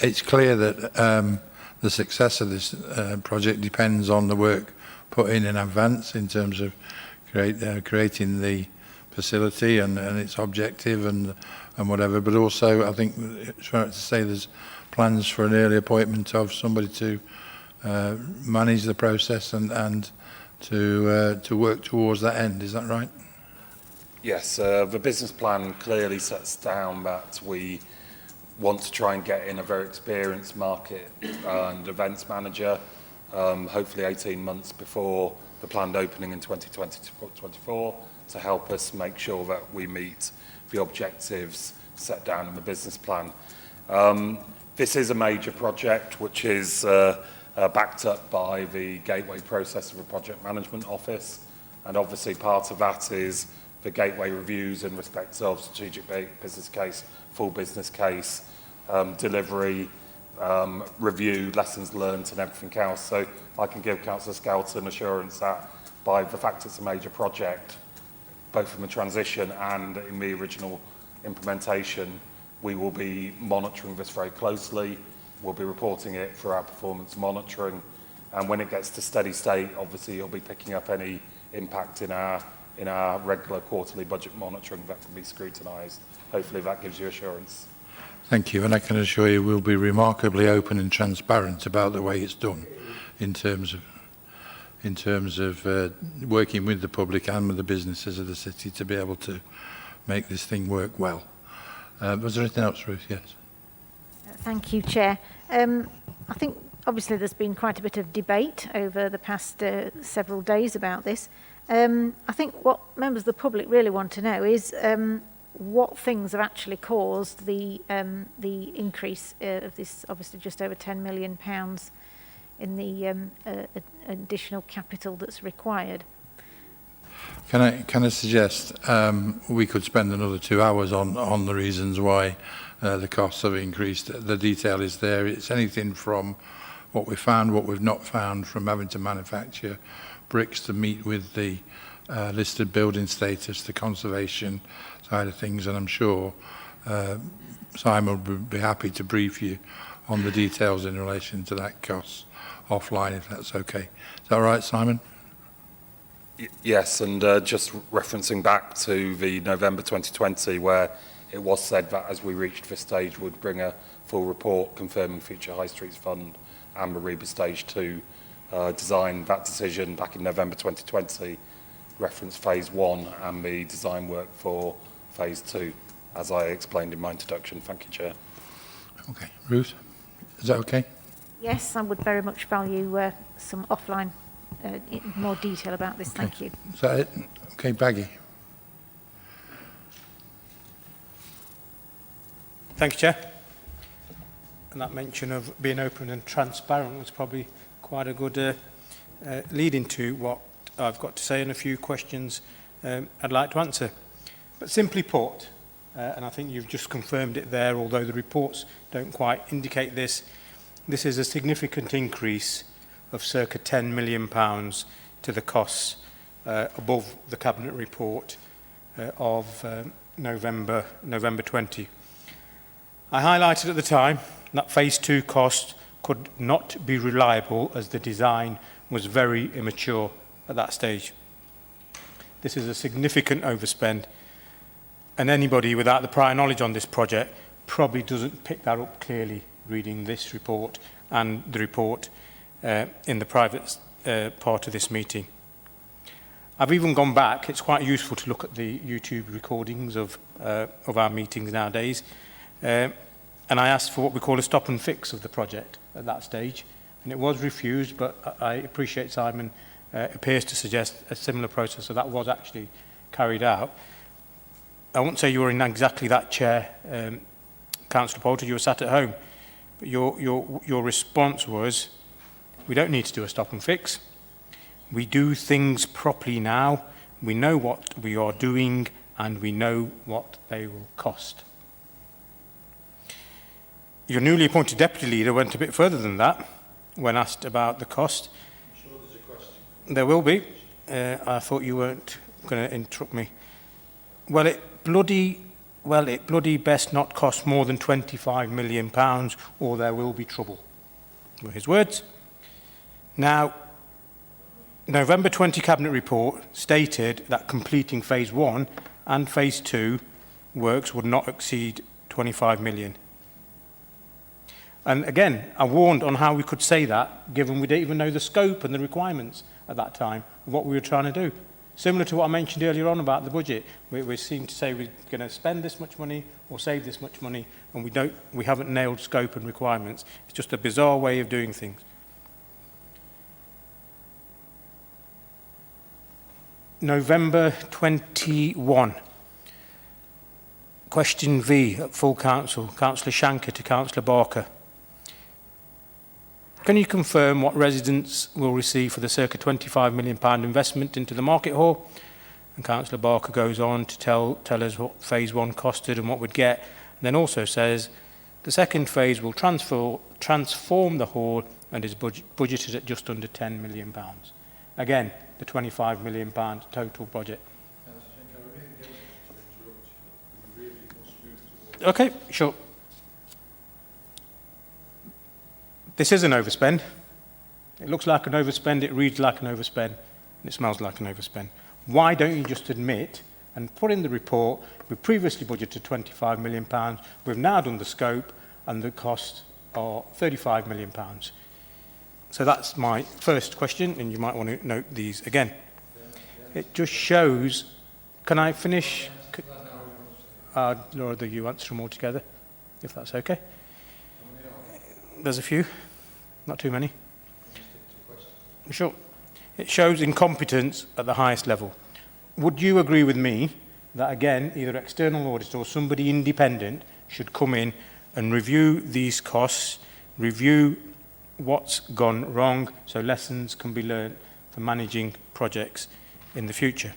it's clear that the success of this project depends on the work put in advance in terms of creating the facility and its objective and whatever, but also I think it's right to say there's plans for an early appointment of somebody to manage the process and to work towards that end. Is that right? Yes, the business plan clearly sets down that we want to try and get in a very experienced market and events manager, hopefully 18 months before the planned opening in 2024, to help us make sure that we meet the objectives set down in the business plan. This is a major project which is backed up by the gateway process of the project management office, and obviously part of that is the gateway reviews in respect of strategic business case, full business case, delivery, review, lessons learned and everything else. So I can give Councillor Skelton assurance that by the fact it's a major project, both from the transition and in the original implementation, we will be monitoring this very closely. We'll be reporting it through our performance monitoring, and when it gets to steady state, obviously you'll be picking up any impact in our regular quarterly budget monitoring that can be scrutinised. Hopefully that gives you assurance. Thank you, and I can assure you we'll be remarkably open and transparent about the way it's done in terms of working with the public and with the businesses of the city to be able to make this thing work well. Was there anything else, Ruth? Yes. Thank you, Chair. I think obviously there's been quite a bit of debate over the past several days about this. I think what members of the public really want to know is what things have actually caused the increase of this, obviously just over £10 million in the additional capital that's required. Can I suggest we could spend another 2 hours on the reasons why the costs have increased? The detail is there. It's anything from what we found, what we've not found, from having to manufacture bricks to meet with the listed building status, the conservation side of things, and I'm sure Simon would be happy to brief you on the details in relation to that cost offline, if that's okay. Is that all right, Simon? Yes, and just referencing back to the November 2020, where it was said that as we reached this stage, we'd bring a full report confirming future High Streets Fund and Mariba Stage 2 design. That decision back in November 2020 referenced Phase 1 and the design work for Phase 2, as I explained in my introduction. Thank you, Chair. Okay. Ruth, is that okay? Yes, I would very much value some offline more detail about this. Okay. Thank you. Is that it? Okay, Baggy. Thank you, Chair. And that mention of being open and transparent was probably quite a good lead into what I've got to say and a few questions I'd like to answer. But simply put, and I think you've just confirmed it there, although the reports don't quite indicate this, this is a significant increase of circa £10 million to the costs above the Cabinet report of November 20. I highlighted at the time that Phase 2 cost could not be reliable as the design was very immature at that stage. This is a significant overspend, and anybody without the prior knowledge on this project probably doesn't pick that up clearly reading this report and the report in the private part of this meeting. I've even gone back. It's quite useful to look at the YouTube recordings of our meetings nowadays. And I asked for what we call a stop and fix of the project at that stage, and it was refused, but I appreciate Simon appears to suggest a similar process. So that was actually carried out. I won't say you were in exactly that chair, Councillor Poulter, you were sat at home. But your response was, we don't need to do a stop and fix. We do things properly now. We know what we are doing and we know what they will cost. Your newly appointed deputy leader went a bit further than that when asked about the cost. I'm sure there's a question. There will be. I thought you weren't going to interrupt me. Well, it bloody best not cost more than £25 million or there will be trouble, were his words. Now, November 20 Cabinet report stated that completing phase 1 and phase 2 works would not exceed 25 million. And again, I warned on how we could say that, given we didn't even know the scope and the requirements at that time of what we were trying to do. Similar to what I mentioned earlier on about the budget, we seem to say we're going to spend this much money or save this much money, and we haven't nailed scope and requirements. It's just a bizarre way of doing things. November 21. Question V at full council, Councillor Shanker to Councillor Barker. Can you confirm what residents will receive for the circa £25 million investment into the market hall? And Councillor Barker goes on to tell us what phase 1 costed and what we'd get. And then also says the second phase will transform the hall and is budgeted at just under £10 million. Again, the £25 million total budget. Okay, sure. This is an overspend. It looks like an overspend, it reads like an overspend, and it smells like an overspend. Why don't you just admit and put in the report, we previously budgeted £25 million, we've now done the scope, and the costs are £35 million. So that's my first question, and you might want to note these again. It just shows, can I finish? Laura, you answer them all together, if that's okay. There's a few, not too many. Sure. It shows incompetence at the highest level. Would you agree with me that, again, either external audit or somebody independent should come in and review these costs, review what's gone wrong, so lessons can be learned for managing projects in the future?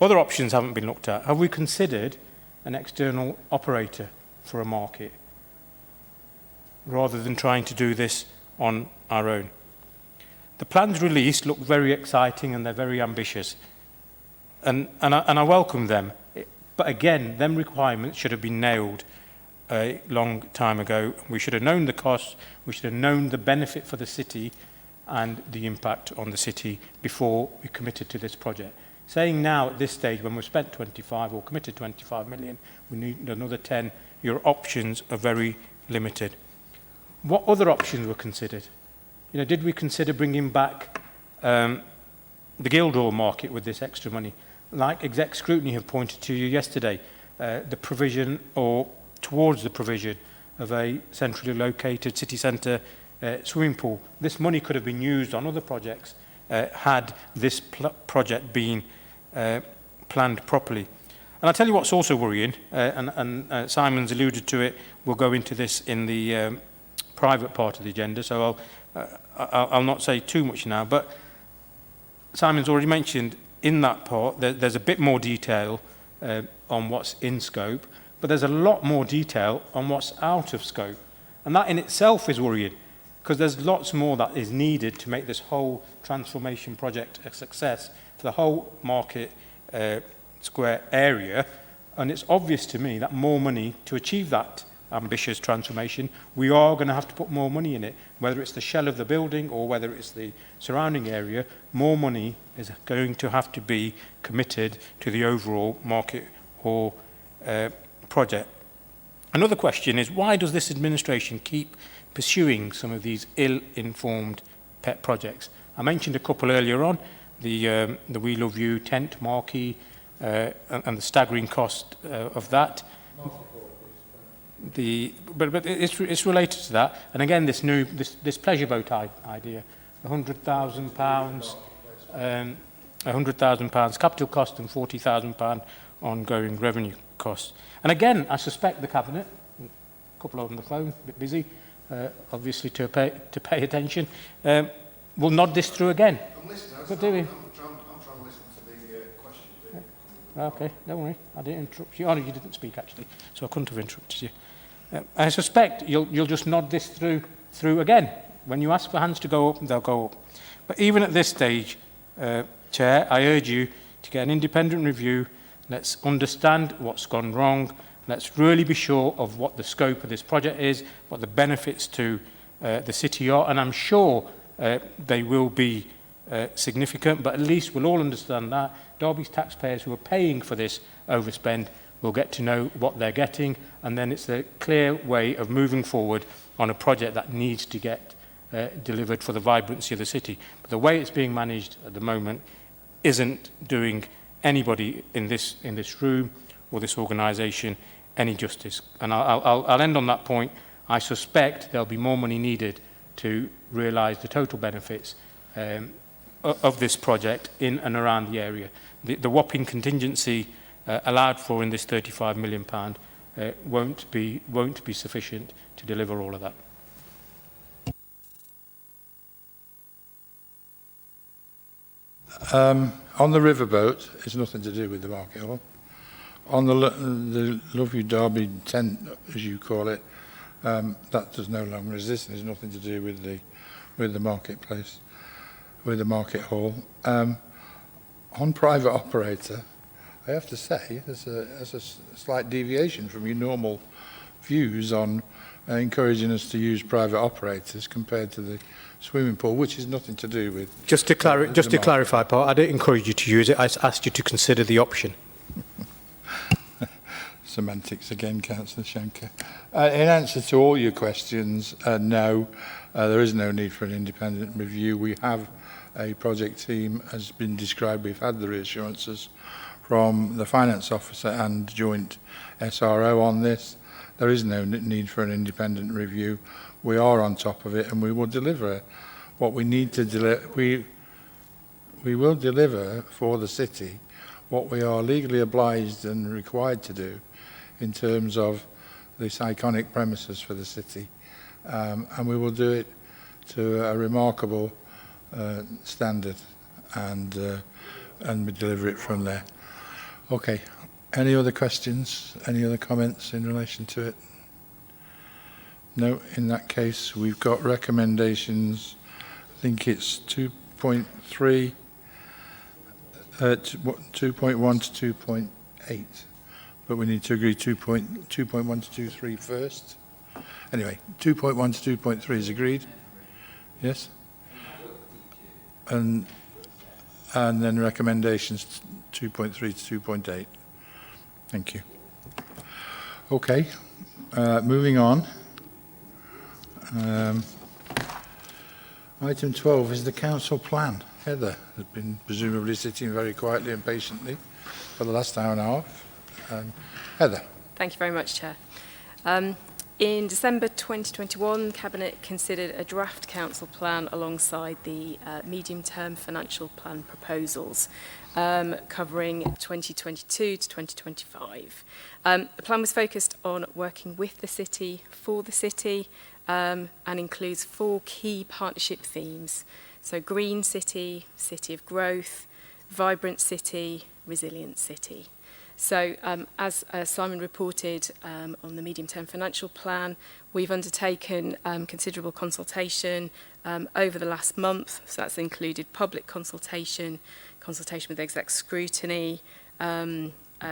Other options haven't been looked at. Have we considered an external operator for a market, rather than trying to do this on our own? The plans released look very exciting and they're very ambitious, and I welcome them. But again, them requirements should have been nailed a long time ago. We should have known the costs, we should have known the benefit for the city and the impact on the city before we committed to this project. Saying now at this stage, when we've spent 25 or committed 25 million, we need another 10, your options are very limited. What other options were considered? You know, did we consider bringing back the Guildhall market with this extra money? Like Exec Scrutiny have pointed to you yesterday, the provision or towards the provision of a centrally located city centre swimming pool. This money could have been used on other projects had this project been planned properly. And I'll tell you what's also worrying, and Simon's alluded to it, we'll go into this in the private part of the agenda, so I'll not say too much now, but Simon's already mentioned in that part there's a bit more detail on what's in scope, but there's a lot more detail on what's out of scope. And that in itself is worrying, because there's lots more that is needed to make this whole transformation project a success for the whole Market Square area. And it's obvious to me that more money to achieve that ambitious transformation, we are going to have to put more money in it, whether it's the shell of the building or whether it's the surrounding area. More money is going to have to be committed to the overall Market Hall project. Another question is, why does this administration keep pursuing some of these ill-informed pet projects? I mentioned a couple earlier on, the We Love You tent marquee and the staggering cost of that. But it's related to that. And again, this pleasure boat idea, £100,000. £100,000 capital cost and £40,000 ongoing revenue costs. And again, I suspect the Cabinet, a couple of them on the phone, a bit busy, obviously to pay attention, will nod this through again. I'm listening. What do we? I'm trying to listen to the question. Okay, don't worry, I didn't interrupt you. Oh, no, you didn't speak actually, so I couldn't have interrupted you. I suspect you'll just nod this through again. When you ask for hands to go up, they'll go up. But even at this stage, Chair, I urge you to get an independent review. Let's understand what's gone wrong. Let's really be sure of what the scope of this project is, what the benefits to the city are, and I'm sure they will be significant, but at least we'll all understand that. Derby's taxpayers who are paying for this overspend will get to know what they're getting, and then it's a clear way of moving forward on a project that needs to get delivered for the vibrancy of the city. But the way it's being managed at the moment isn't doing anybody in this room or this organisation any justice. And I'll end on that point. I suspect there'll be more money needed to realise the total benefits of this project in and around the area. The whopping contingency allowed for in this £35 million won't be sufficient to deliver all of that. On the riverboat, it's nothing to do with the market hall. On the Love You Derby tent, as you call it, that does no longer exist, and there's nothing to do with the marketplace, with the market hall. On private operator, I have to say, there's a slight deviation from your normal views on encouraging us to use private operators compared to the swimming pool, which is nothing to do with... Just to clarify, Paul, I didn't encourage you to use it. I asked you to consider the option. Semantics again, Councillor Shanker. In answer to all your questions, no, there is no need for an independent review. We have a project team, as been described. We've had the reassurances from the finance officer and joint SRO on this. There is no need for an independent review. We are on top of it, and we will deliver what we need to deliver. We will deliver for the city what we are legally obliged and required to do in terms of this iconic premises for the city, and we will do it to a remarkable standard, and we deliver it from there. Okay. Any other questions? Any other comments in relation to it? No. In that case, we've got recommendations. I think it's 2.3, 2.1 to 2.8, but we need to agree 2.1 to 2.3 first. Anyway, 2.1 to 2.3 is agreed. Yes. And then recommendations 2.3 to 2.8. Thank you. Okay, moving on. Item 12 is the council plan. Heather has been presumably sitting very quietly and patiently for the last hour and a half. Heather. Thank you very much, Chair. In December 2021, Cabinet considered a draft council plan alongside the medium-term financial plan proposals covering 2022 to 2025. The plan was focused on working with the city, for the city, and includes 4 key partnership themes. So green city, city of growth, vibrant city, resilient city. So as Simon reported on the medium-term financial plan, we've undertaken considerable consultation over the last month. So that's included public consultation, consultation with exec scrutiny,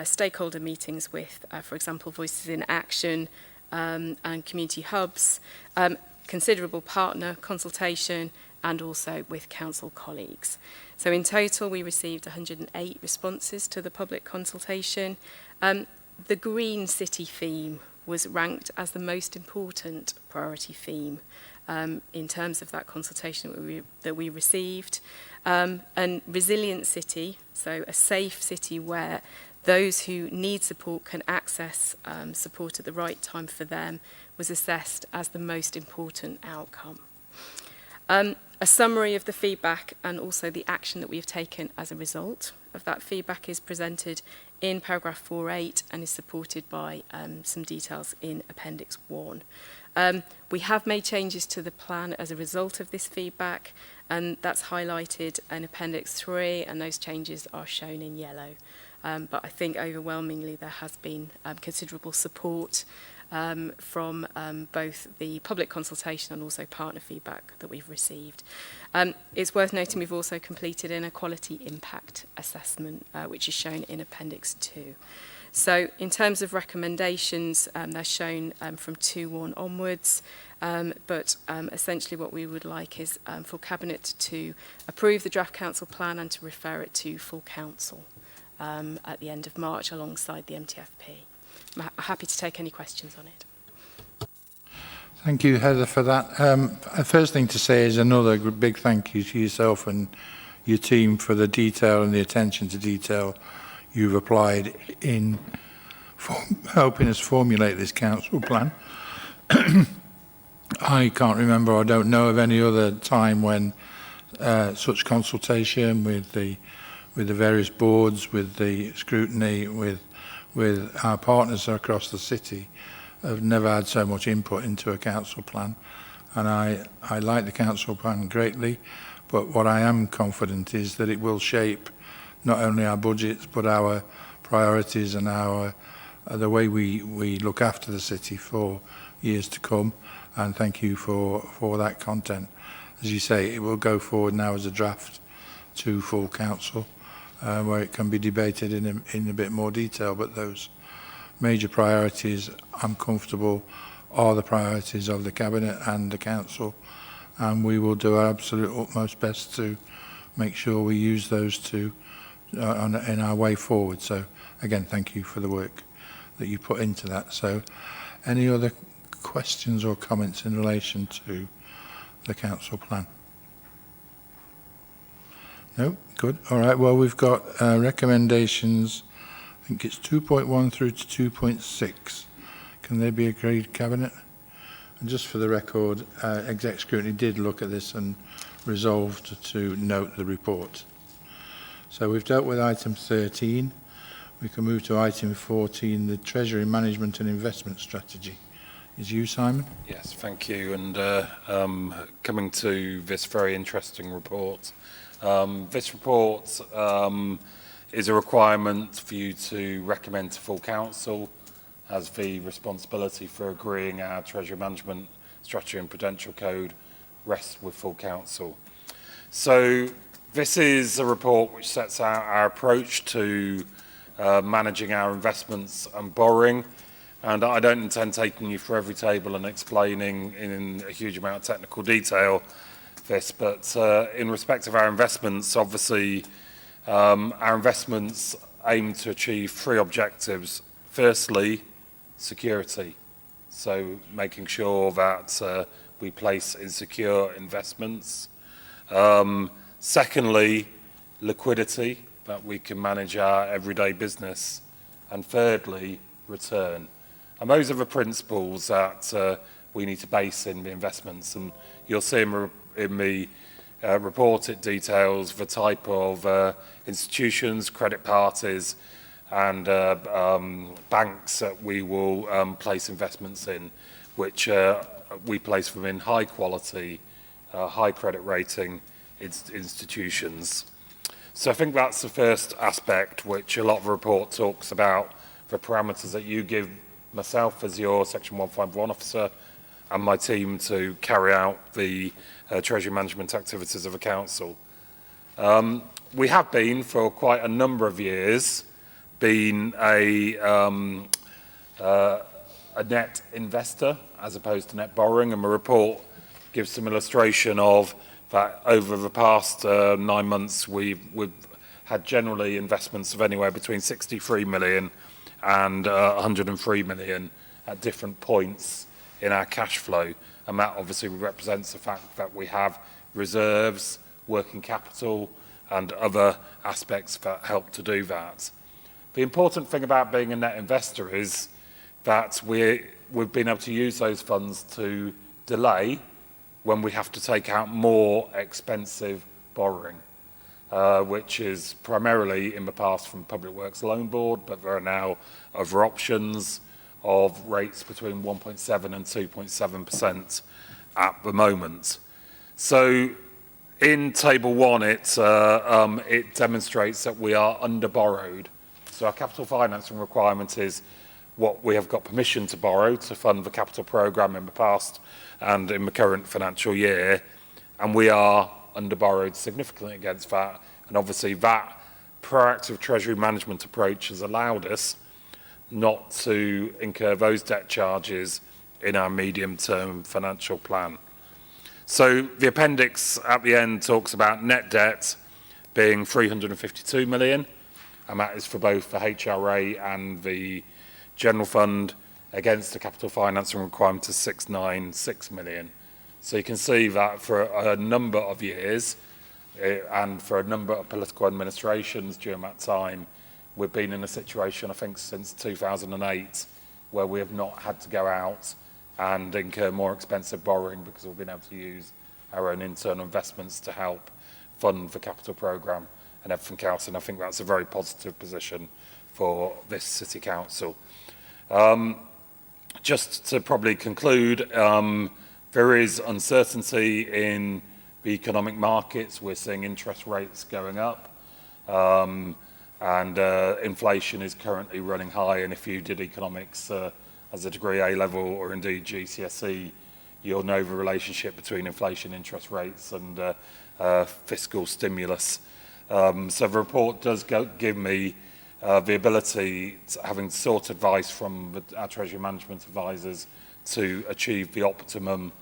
stakeholder meetings with, for example, Voices in Action and community hubs, considerable partner consultation, and also with council colleagues. So in total, we received 108 responses to the public consultation. The green city theme was ranked as the most important priority theme in terms of that consultation that we received. And resilient city, so a safe city where those who need support can access support at the right time for them, was assessed as the most important outcome. A summary of the feedback and also the action that we have taken as a result of that feedback is presented in paragraph 4.8 and is supported by some details in Appendix 1. We have made changes to the plan as a result of this feedback, and that's highlighted in Appendix 3, and those changes are shown in yellow. But I think overwhelmingly there has been considerable support from both the public consultation and also partner feedback that we've received. It's worth noting we've also completed an equality impact assessment, which is shown in Appendix 2. So in terms of recommendations, they're shown from 2.1 onwards, but essentially what we would like is for Cabinet to approve the draft council plan and to refer it to full council at the end of March alongside the MTFP. I'm happy to take any questions on it. Thank you, Heather, for that. The first thing to say is another big thank you to yourself and your team for the detail and the attention to detail you've applied in helping us formulate this council plan. I can't remember, I don't know of any other time when such consultation with the various boards, with the scrutiny, with our partners across the city, have never had so much input into a council plan. And I like the council plan greatly, but what I am confident is that it will shape not only our budgets, but our priorities and the way we look after the city for years to come. And thank you for that content. As you say, it will go forward now as a draft to full council, where it can be debated in a bit more detail. But those major priorities, I'm comfortable, are the priorities of the Cabinet and the Council, and we will do our absolute utmost best to make sure we use those in our way forward. So again, thank you for the work that you put into that. So any other questions or comments in relation to the council plan? No? Good. All right. Well, we've got recommendations. I think it's 2.1 through to 2.6. Can they be agreed, Cabinet? And just for the record, Exec Scrutiny did look at this and resolved to note the report. So we've dealt with item 13. We can move to item 14, the Treasury Management and Investment Strategy. Is you, Simon? Yes, thank you. And coming to this very interesting report. This report is a requirement for you to recommend to full council, as the responsibility for agreeing our Treasury Management Strategy and Prudential Code rests with full council. So this is a report which sets out our approach to managing our investments and borrowing. And I don't intend taking you through every table and explaining in a huge amount of technical detail this, but in respect of our investments, obviously our investments aim to achieve three objectives. Firstly, security. So making sure that we place in secure investments. Secondly, liquidity, that we can manage our everyday business. And thirdly, return. And those are the principles that we need to base in the investments. And you'll see in the report it details the type of institutions, credit parties, and banks that we will place investments in, which we place them in high quality, high credit rating institutions. So I think that's the first aspect, which a lot of the report talks about, the parameters that you give myself as your Section 151 officer and my team to carry out the Treasury management activities of the Council. We have been, for quite a number of years, been a net investor as opposed to net borrowing, and the report gives some illustration of that over the past 9 months we've had generally investments of anywhere between 63 million and 103 million at different points in our cash flow, and that obviously represents the fact that we have reserves, working capital and other aspects that help to do that. The important thing about being a net investor is that we've been able to use those funds to delay when we have to take out more expensive borrowing, which is primarily in the past from Public Works Loan Board, but there are now other options of rates between 1.7 and 2.7% at the moment. So in Table 1, it demonstrates that we are under-borrowed. So our capital financing requirement is what we have got permission to borrow to fund the capital programme in the past and in the current financial year, and we are under-borrowed significantly against that. And obviously that proactive Treasury management approach has allowed us not to incur those debt charges in our medium-term financial plan. So the appendix at the end talks about net debt being 352 million, and that is for both the HRA and the General Fund, against the capital financing requirement of 696 million. So you can see that for a number of years and for a number of political administrations during that time, we've been in a situation, I think, since 2008, where we have not had to go out and incur more expensive borrowing because we've been able to use our own internal investments to help fund the capital programme and everything else. And I think that's a very positive position for this City Council. Just to probably conclude, there is uncertainty in the economic markets. We're seeing interest rates going up, and inflation is currently running high. And if you did economics as a degree A level or indeed GCSE, you'll know the relationship between inflation, interest rates and fiscal stimulus. So the report does give me the ability, having sought advice from our Treasury Management advisors, to achieve the optimum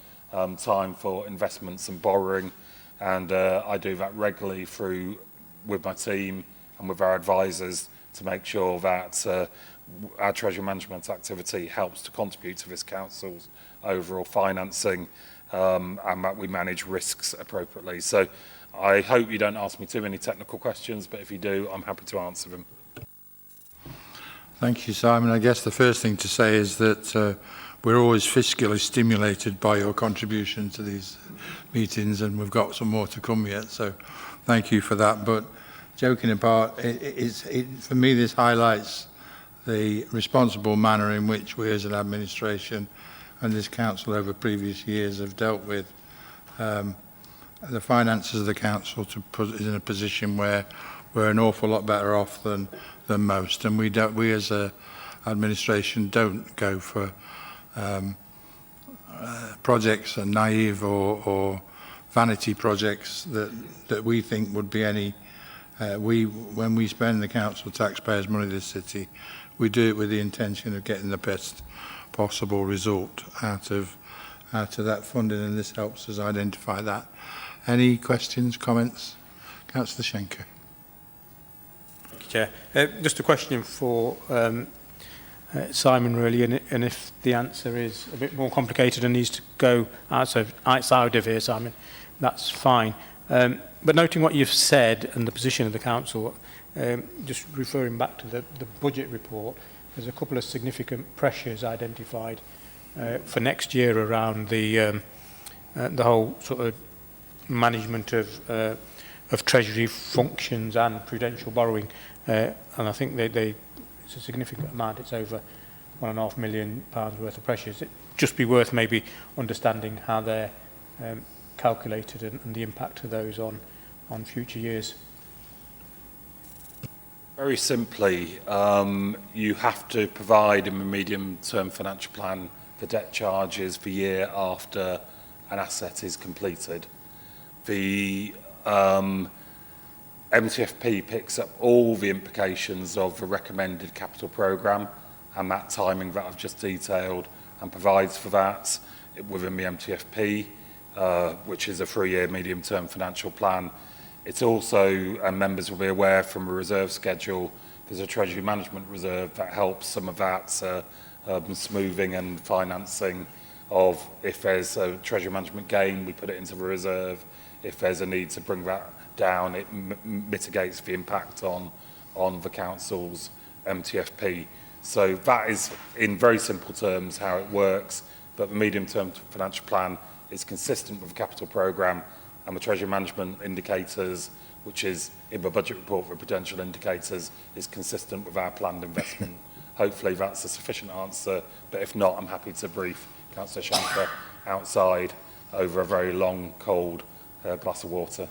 time for investments and borrowing. And I do that regularly with my team and with our advisors to make sure that our Treasury Management activity helps to contribute to this Council's overall financing and that we manage risks appropriately. So I hope you don't ask me too many technical questions, but if you do, I'm happy to answer them. Thank you, Simon. I guess the first thing to say is that we're always fiscally stimulated by your contribution to these meetings, and we've got some more to come yet, so thank you for that. But joking apart, for me this highlights the responsible manner in which we as an administration and this council over previous years have dealt with the finances of the council to put us in a position where we're an awful lot better off than most, and we as a administration don't go for projects and naive or vanity projects that we think would be any. When we spend the council taxpayers' money in this city, we do it with the intention of getting the best possible result out of that funding, and this helps us identify that. Any questions, comments? Councillor Schenker. Thank you, Chair. Just a question for Simon, really, and if the answer is a bit more complicated and needs to go outside of here, Simon, that's fine. But noting what you've said and the position of the council, just referring back to the budget report, there's a couple of significant pressures identified for next year around the whole sort of management of Treasury functions and prudential borrowing, and I think it's a significant amount. It's over £1.5 million worth of pressures. It'd just be worth maybe understanding how they're calculated and the impact of those on future years. Very simply, you have to provide in the medium-term financial plan the debt charges the year after an asset is completed. The MTFP picks up all the implications of the recommended capital programme and that timing that I've just detailed, and provides for that within the MTFP, which is a 3-year medium-term financial plan. It's also, and members will be aware from a reserve schedule, there's a Treasury Management Reserve that helps some of that smoothing and financing of, if there's a Treasury Management gain, we put it into the reserve. If there's a need to bring that down, it mitigates the impact on the council's MTFP. So that is, in very simple terms, how it works. But the medium-term financial plan is consistent with the capital programme, and the Treasury management indicators, which is in the budget report for potential indicators, is consistent with our planned investment. Hopefully that's a sufficient answer, but if not, I'm happy to brief Councillor Shanker outside over a very long, cold glass of water.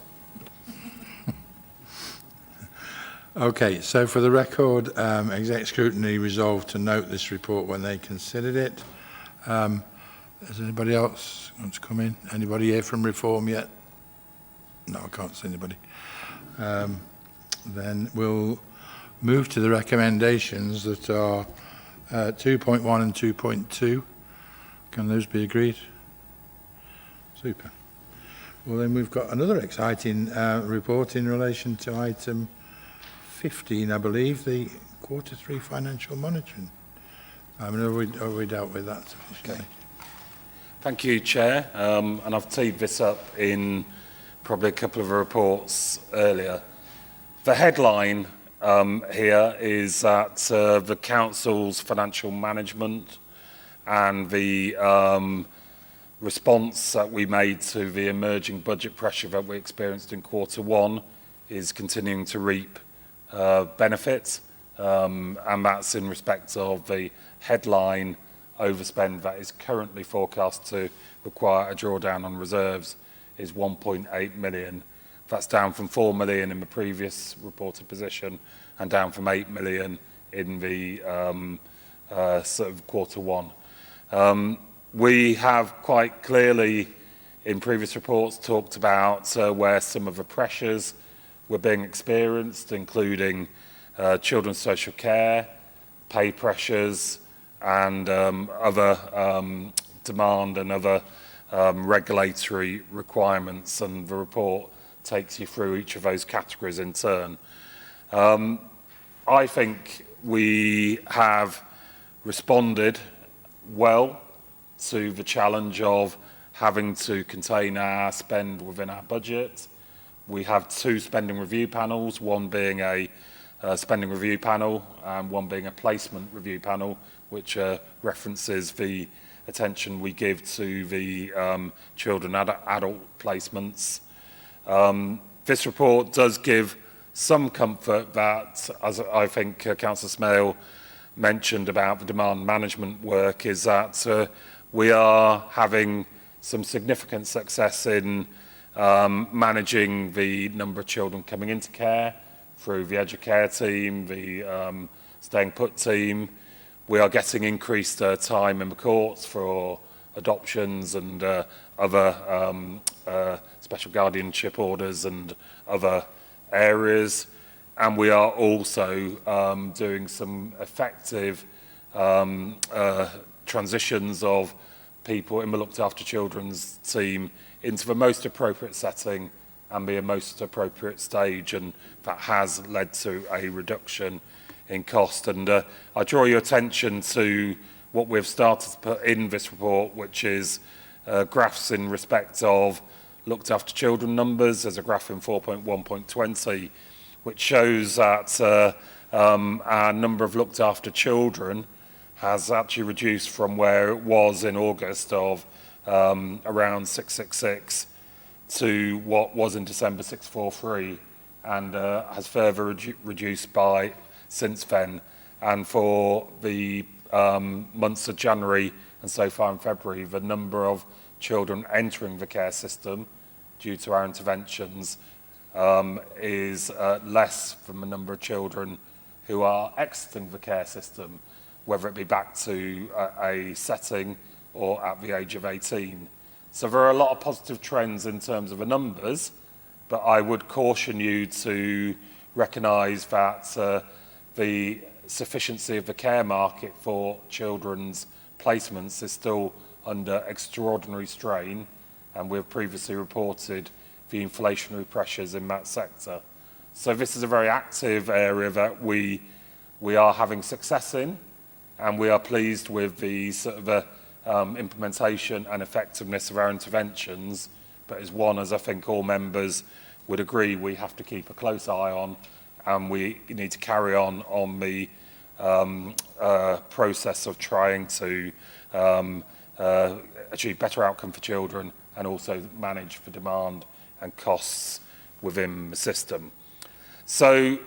Okay, so for the record, Exec Scrutiny resolved to note this report when they considered it. Has anybody else want to come in? Anybody here from Reform yet? No, I can't see anybody. Then we'll move to the recommendations that are 2.1 and 2.2. Can those be agreed? Super. Well, then we've got another exciting report in relation to item 15, I believe, the Q3 financial monitoring. I mean, have we dealt with that sufficiently? Okay. Thank you, Chair. And I've teed this up in probably a couple of reports earlier. The headline here is that the Council's financial management and the response that we made to the emerging budget pressure that we experienced in Q1 is continuing to reap benefits, and that's in respect of the headline overspend that is currently forecast to require a drawdown on reserves is 1.8 million. That's down from 4 million in the previous reported position and down from 8 million in the sort of Q1. We have quite clearly in previous reports talked about where some of the pressures were being experienced, including children's social care, pay pressures, and other demand and other regulatory requirements, and the report takes you through each of those categories in turn. I think we have responded well to the challenge of having to contain our spend within our budget. We have two spending review panels, one being a spending review panel and one being a placement review panel, which references the attention we give to the children and adult placements. This report does give some comfort that, as I think Councillor Smale mentioned about the demand management work, is that we are having some significant success in managing the number of children coming into care through the Educare team, the Staying Put team. We are getting increased time in the courts for adoptions and other special guardianship orders and other areas. And we are also doing some effective transitions of people in the looked after children's team into the most appropriate setting and the most appropriate stage, and that has led to a reduction in cost. And I draw your attention to what we've started to put in this report, which is graphs in respect of looked after children numbers. There's a graph in 4.1.20 which shows that our number of looked after children has actually reduced from where it was in August of around 666 to what was in December 643, and has further reduced by since then. And for the months of January and so far in February, the number of children entering the care system due to our interventions is less than the number of children who are exiting the care system, whether it be back to a setting or at the age of 18. So there are a lot of positive trends in terms of the numbers, but I would caution you to recognise that the sufficiency of the care market for children's placements is still under extraordinary strain, and we've previously reported the inflationary pressures in that sector. So this is a very active area that we are having success in, and we are pleased with the sort of implementation and effectiveness of our interventions, but is one, as I think all members would agree, we have to keep a close eye on, and we need to carry on the process of trying to achieve better outcome for children and also manage for demand and costs within the system. So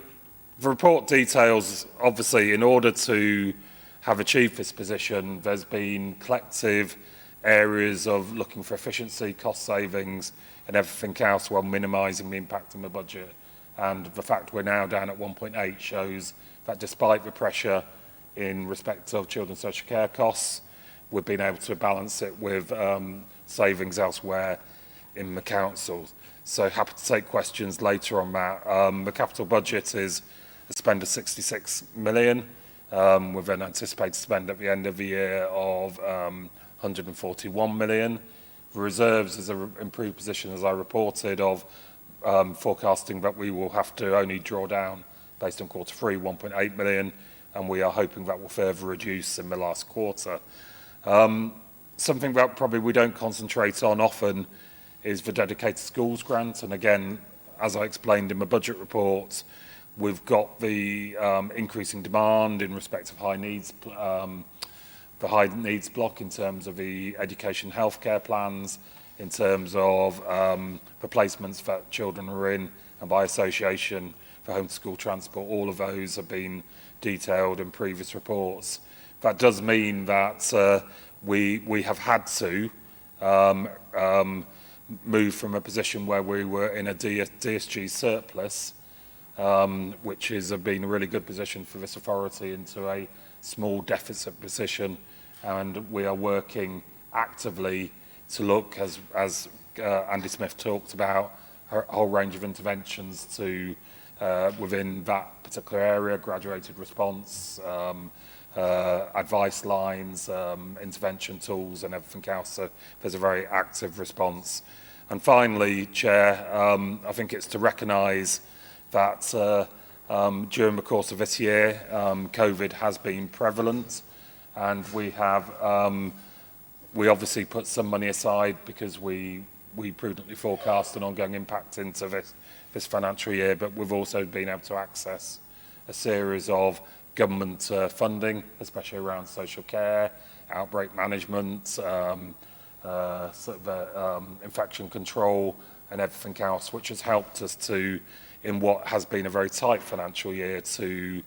the report details, obviously, in order to have achieved this position, there's been collective areas of looking for efficiency, cost savings, and everything else while minimising the impact on the budget. And the fact we're now down at 1.8 shows that despite the pressure in respect of children's social care costs, we've been able to balance it with savings elsewhere in the councils. So happy to take questions later on that. The capital budget is a spend of 66 million, with an anticipated spend at the end of the year of 141 million. The reserves is an improved position, as I reported, of forecasting that we will have to only draw down, based on quarter 3, 1.8 million, and we are hoping that will further reduce in the last quarter. Something that probably we don't concentrate on often is the dedicated schools grant, and again, as I explained in my budget report, we've got the increasing demand in respect of high needs, the high needs block in terms of the education healthcare plans, in terms of the placements that children are in, and by association for home to school transport. All of those have been detailed in previous reports. That does mean that we have had to move from a position where we were in a DSG surplus, which has been a really good position for this authority, into a small deficit position, and we are working actively to look, as Andy Smith talked about, a whole range of interventions to within that particular area, graduated response, advice lines, intervention tools and everything else. So there's a very active response. And finally, Chair, I think it's to recognise that during the course of this year, COVID has been prevalent, and we obviously put some money aside because we prudently forecast an ongoing impact into this financial year, but we've also been able to access a series of government funding, especially around social care, outbreak management, infection control and everything else, which has helped us to, in what has been a very tight financial year, to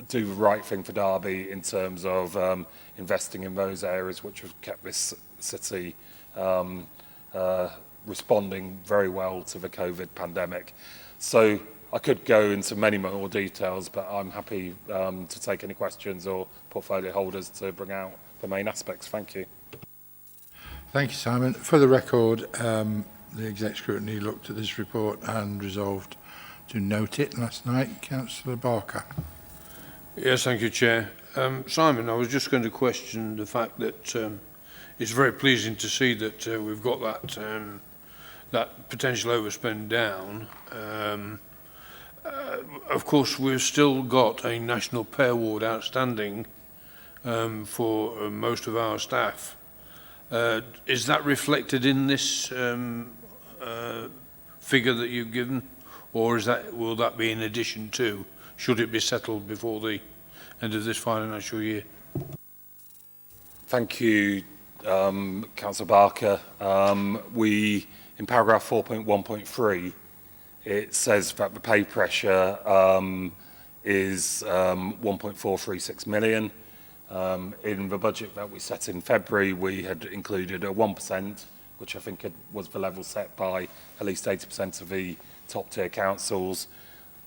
do the right thing for Derby in terms of investing in those areas which have kept this city responding very well to the COVID pandemic. So I could go into many more details, but I'm happy to take any questions or portfolio holders to bring out the main aspects. Thank you. Thank you, Simon. For the record, the Exec Scrutiny looked at this report and resolved to note it last night. Councillor Barker. Yes, thank you, Chair. Simon, I was just going to question the fact that it's very pleasing to see that we've got that potential overspend down. Of course, we've still got a national pay award outstanding for most of our staff. Is that reflected in this figure that you've given, or will that be in addition to, should it be settled before the end of this financial year? Thank you, Councillor Barker. In paragraph 4.1.3, it says that the pay pressure is 1.436 million. In the budget that we set in February, we had included a 1%, which I think was the level set by at least 80% of the top tier councils.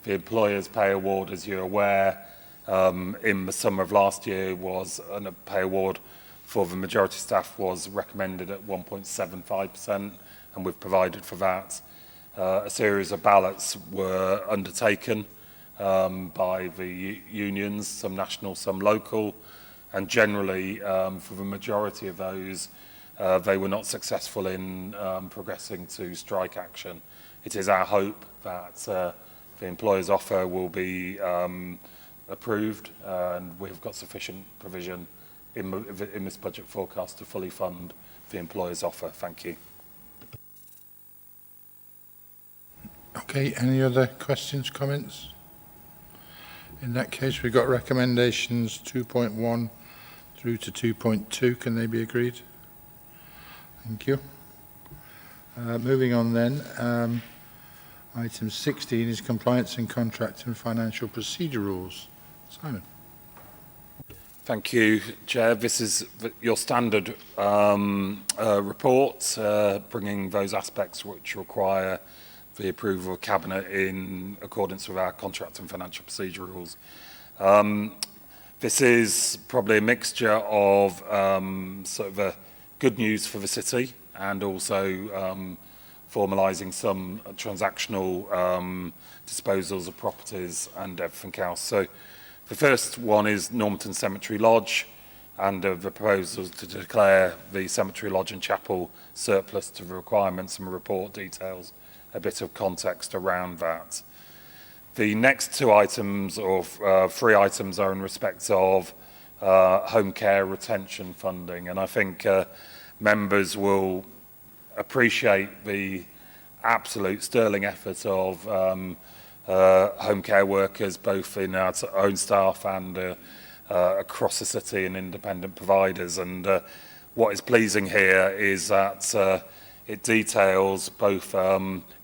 The employers' pay award, as you're aware, in the summer of last year was a pay award for the majority staff was recommended at 1.75%, and we've provided for that. A series of ballots were undertaken by the unions, some national, some local, and generally for the majority of those, they were not successful in progressing to strike action. It is our hope that the employer's offer will be approved, and we've got sufficient provision in this budget forecast to fully fund the employer's offer. Thank you. Okay, any other questions, comments? In that case, we've got recommendations 2.1 through to 2.2. Can they be agreed? Thank you. Moving on then, item 16 is compliance and contract and financial procedure rules. Simon. Thank you, Chair. This is your standard report, bringing those aspects which require the approval of Cabinet in accordance with our contract and financial procedure rules. This is probably a mixture of sort of good news for the city and also formalising some transactional disposals of properties and everything else. So the first one is Normanton Cemetery Lodge and the proposal to declare the Cemetery Lodge and Chapel surplus to the requirements, and report details a bit of context around that. The next two items, or three items, are in respect of home care retention funding, and I think members will appreciate the absolute sterling effort of home care workers, both in our own staff and across the city and independent providers. And what is pleasing here is that it details both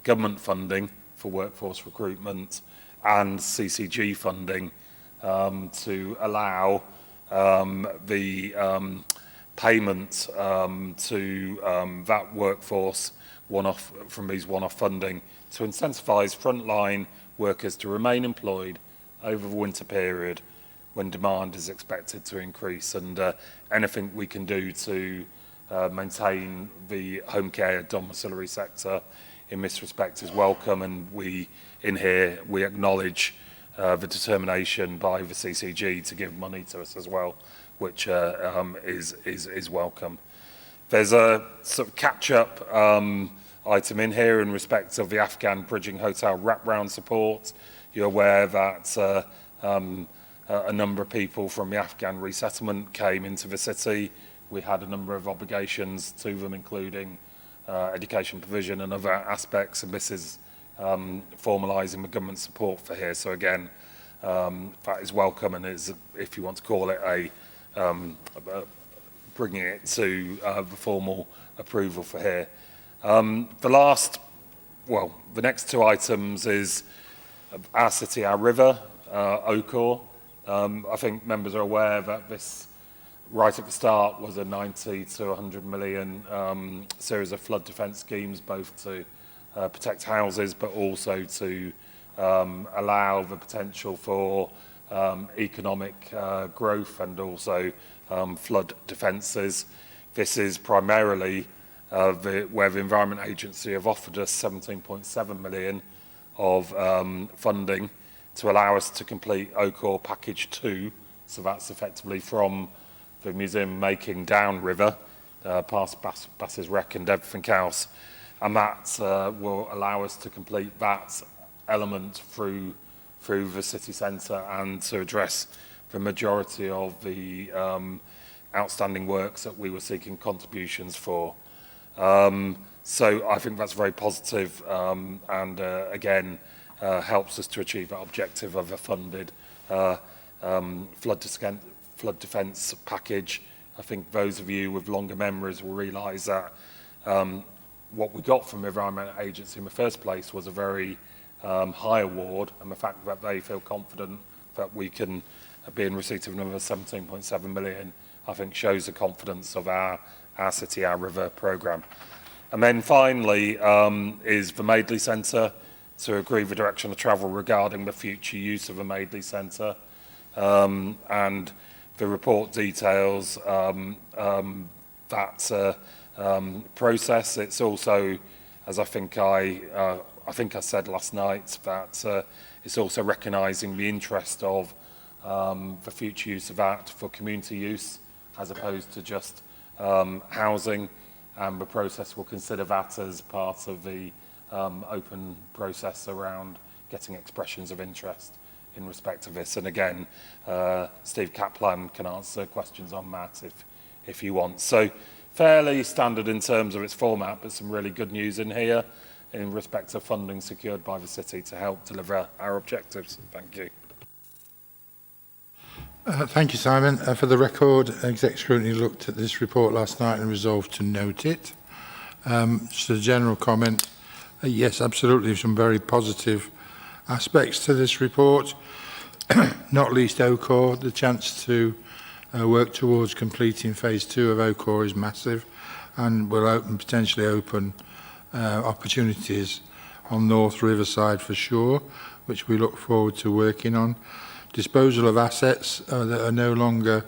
government funding for workforce recruitment and CCG funding to allow the payment to that workforce one-off from these one-off funding to incentivise frontline workers to remain employed over the winter period when demand is expected to increase, and anything we can do to maintain the home care domiciliary sector in this respect is welcome, and we acknowledge the determination by the CCG to give money to us as well, which is welcome. There's a sort of catch-up item in here in respect of the Afghan Bridging Hotel wraparound support. You're aware that a number of people from the Afghan resettlement came into the city. We had a number of obligations to them, including education provision and other aspects, and this is formalising the government support for here. So again, that is welcome, and is, if you want to call it, bringing it to the formal approval for here. The next two items is Our City, Our River, OCOR. I think members are aware that this, right at the start, was a 90 to 100 million series of flood defence schemes, both to protect houses, but also to allow the potential for economic growth and also flood defences. This is primarily where the Environment Agency have offered us 17.7 million of funding to allow us to complete OCOR Package 2. So that's effectively from the museum making downriver, past Bass's Wreck and everything else. And that will allow us to complete that element through the city centre and to address the majority of the outstanding works that we were seeking contributions for. So I think that's very positive, and again helps us to achieve that objective of a funded flood defence package. I think those of you with longer memories will realise that what we got from the Environment Agency in the first place was a very high award, and the fact that they feel confident that we can be in receipt of another 17.7 million, I think shows the confidence of our City, Our River programme. And then finally is the Madeley Centre, to agree the direction of travel regarding the future use of the Madeley Centre. And the report details that process. It's also, as I think I said last night, that it's also recognising the interest of the future use of that for community use, as opposed to just housing, and the process will consider that as part of the open process around getting expressions of interest in respect of this. And again, Steve Kaplan can answer questions on that if you want. So fairly standard in terms of its format, but some really good news in here in respect of funding secured by the city to help deliver our objectives. Thank you. Thank you, Simon. For the record, Exec Scrutiny looked at this report last night and resolved to note it. Just a general comment. Yes, absolutely, some very positive aspects to this report, not least OCOR. The chance to work towards completing phase 2 of OCOR is massive and will potentially open opportunities on North Riverside for sure, which we look forward to working on. Disposal of assets that are no longer,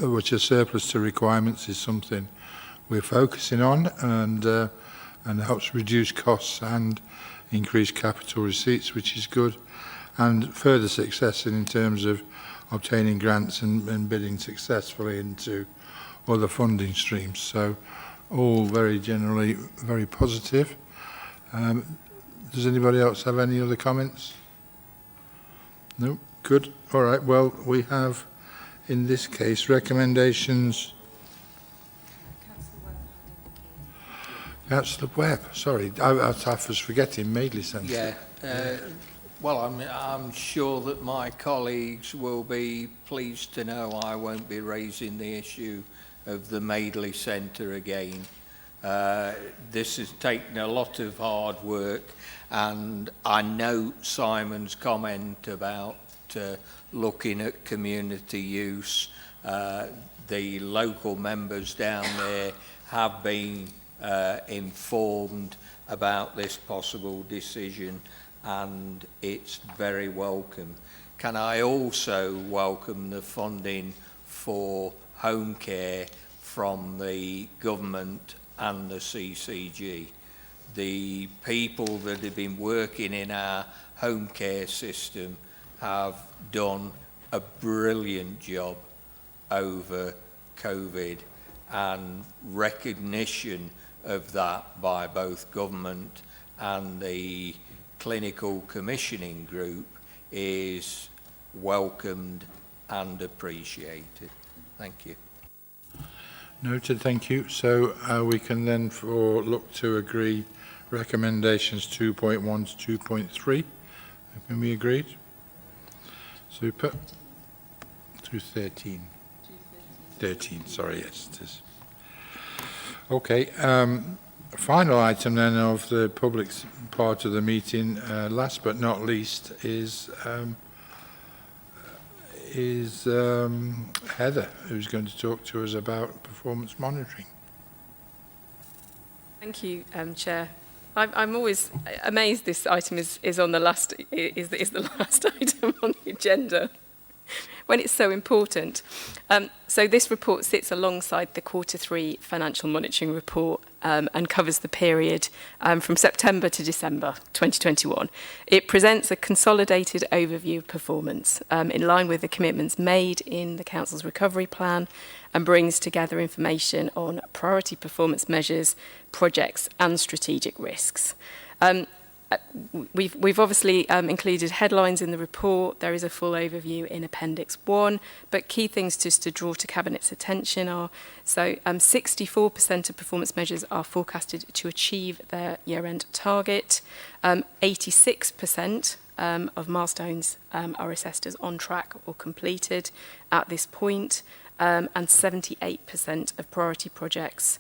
which are surplus to requirements, is something we're focusing on, and helps reduce costs and increase capital receipts, which is good, and further success in terms of obtaining grants and bidding successfully into other funding streams. So all very generally very positive. Does anybody else have any other comments? No? Good. All right. Well, we have, in this case, recommendations. Councillor Webb, sorry, I was forgetting Madeley Centre. Yeah. Well, I'm sure that my colleagues will be pleased to know I won't be raising the issue of the Madeley Centre again. This has taken a lot of hard work, and I note Simon's comment about looking at community use. The local members down there have been informed about this possible decision, and it's very welcome. Can I also welcome the funding for home care from the government and the CCG? The people that have been working in our home care system have done a brilliant job over COVID, and recognition of that by both government and the clinical commissioning group is welcomed and appreciated. Thank you. Noted, thank you. So we can then look to agree recommendations 2.1 to 2.3. Can we agreed? Super. To 13. 13, sorry, yes, it is. Okay, final item then of the public part of the meeting, last but not least, is Heather, who's going to talk to us about performance monitoring. Thank you, Chair. I'm always amazed this item is on the last is the last item on the agenda when it's so important. So this report sits alongside the Q3 financial monitoring report and covers the period from September to December 2021. It presents a consolidated overview of performance in line with the commitments made in the Council's recovery plan, and brings together information on priority performance measures, projects and strategic risks. We've obviously included headlines in the report. There is a full overview in Appendix 1, but key things just to draw to Cabinet's attention are, 64% of performance measures are forecasted to achieve their year-end target. 86% of milestones are assessed as on track or completed at this point, and 78% of priority projects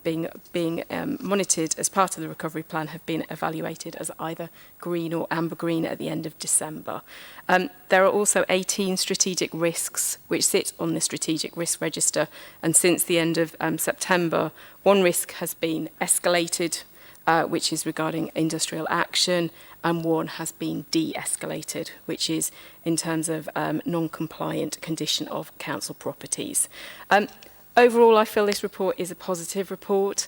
being monitored as part of the recovery plan have been evaluated as either green or amber green at the end of December. There are also 18 strategic risks which sit on the strategic risk register, and since the end of September, one risk has been escalated, which is regarding industrial action, and one has been de-escalated, which is in terms of non-compliant condition of council properties. Overall, I feel this report is a positive report,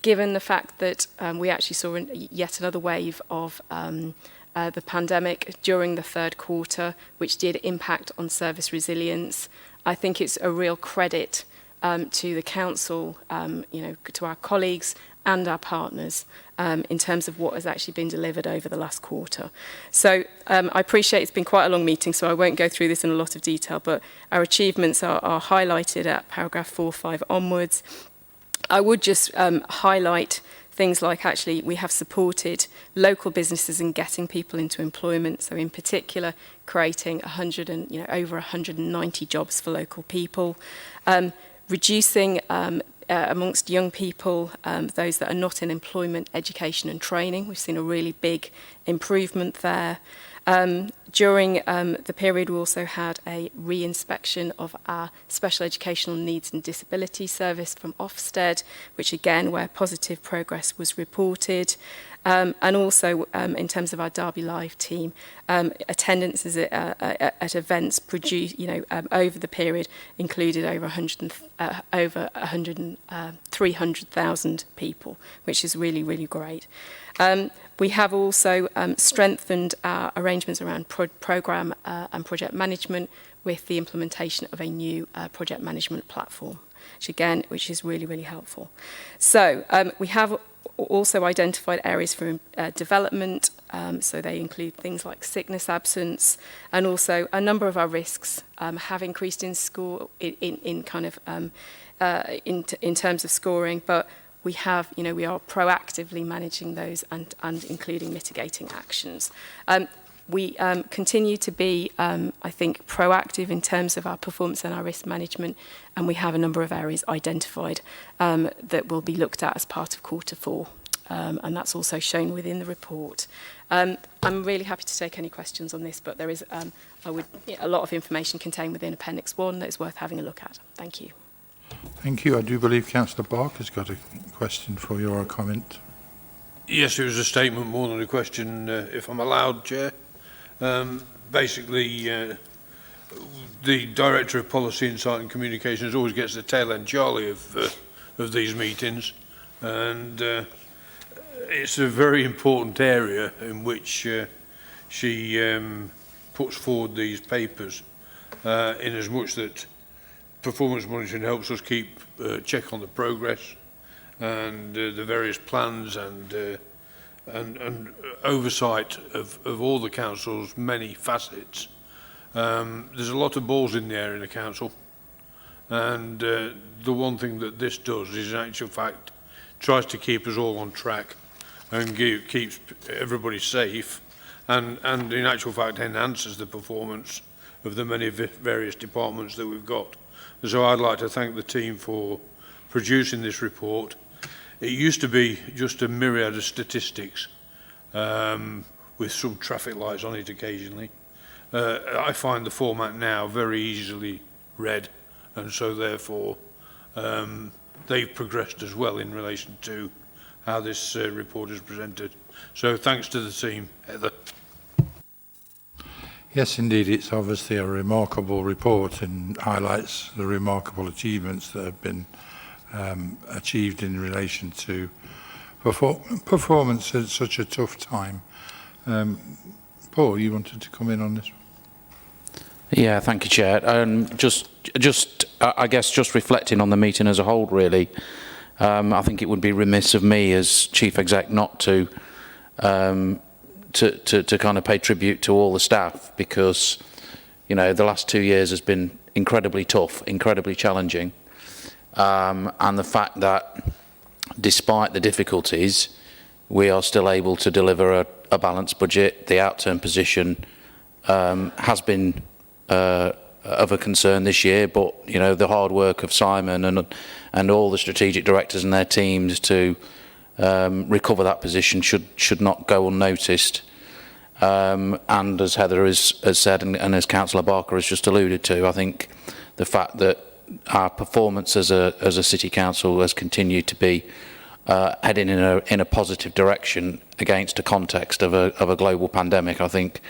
given the fact that we actually saw yet another wave of the pandemic during the third quarter, which did impact on service resilience. I think it's a real credit to the council, to our colleagues and our partners in terms of what has actually been delivered over the last quarter. So I appreciate it's been quite a long meeting, so I won't go through this in a lot of detail, but our achievements are highlighted at paragraph 4, 5 onwards. I would just highlight things like actually we have supported local businesses in getting people into employment. So in particular, creating over 190 jobs for local people. Reducing amongst young people, those that are not in employment, education and training. We've seen a really big improvement there. During the period, we also had a re-inspection of our Special Educational Needs and Disability Service from Ofsted, which again, where positive progress was reported. And also, in terms of our Derby Live team, attendances at events produced, over the period included over 300,000 people, which is really, really great. We have also strengthened our arrangements around programme and project management with the implementation of a new project management platform, which is really, really helpful. So we have also identified areas for development, so they include things like sickness absence, and also a number of our risks have increased in school in terms of scoring, but we are proactively managing those and including mitigating actions. We continue to be, I think, proactive in terms of our performance and our risk management, and we have a number of areas identified that will be looked at as part of Q4, and that's also shown within the report. I'm really happy to take any questions on this, but there is a lot of information contained within Appendix 1 that is worth having a look at. Thank you. Thank you. I do believe Councillor Barker's got a question for you or a comment. Yes, it was a statement more than a question, if I'm allowed, Chair. Basically, the Director of Policy, Insight and Communications always gets the tail end Charlie of these meetings, and it's a very important area in which she puts forward these papers, in as much that performance monitoring helps us keep check on the progress and the various plans and oversight of all the council's many facets. There's a lot of balls in the air in the council, and the one thing that this does is, in actual fact, tries to keep us all on track and keeps everybody safe, and in actual fact enhances the performance of the many various departments that we've got. So I'd like to thank the team for producing this report. It used to be just a myriad of statistics with some traffic lights on it occasionally. I find the format now very easily read, and so therefore they've progressed as well in relation to how this report is presented. So thanks to the team, Heather. Yes, indeed, it's obviously a remarkable report and highlights the remarkable achievements that have been achieved in relation to performance at such a tough time. Paul, you wanted to come in on this? Yeah, thank you, Chair. I guess just reflecting on the meeting as a whole, really, I think it would be remiss of me as Chief Exec not to kind of pay tribute to all the staff, because, the last 2 years has been incredibly tough, incredibly challenging. And the fact that despite the difficulties, we are still able to deliver a balanced budget. The outturn position has been of a concern this year, but the hard work of Simon and all the strategic directors and their teams to recover that position should not go unnoticed. And as Heather has said, and as Councillor Barker has just alluded to, I think the fact that our performance as a city council has continued to be heading in a positive direction against a context of a global pandemic, I think,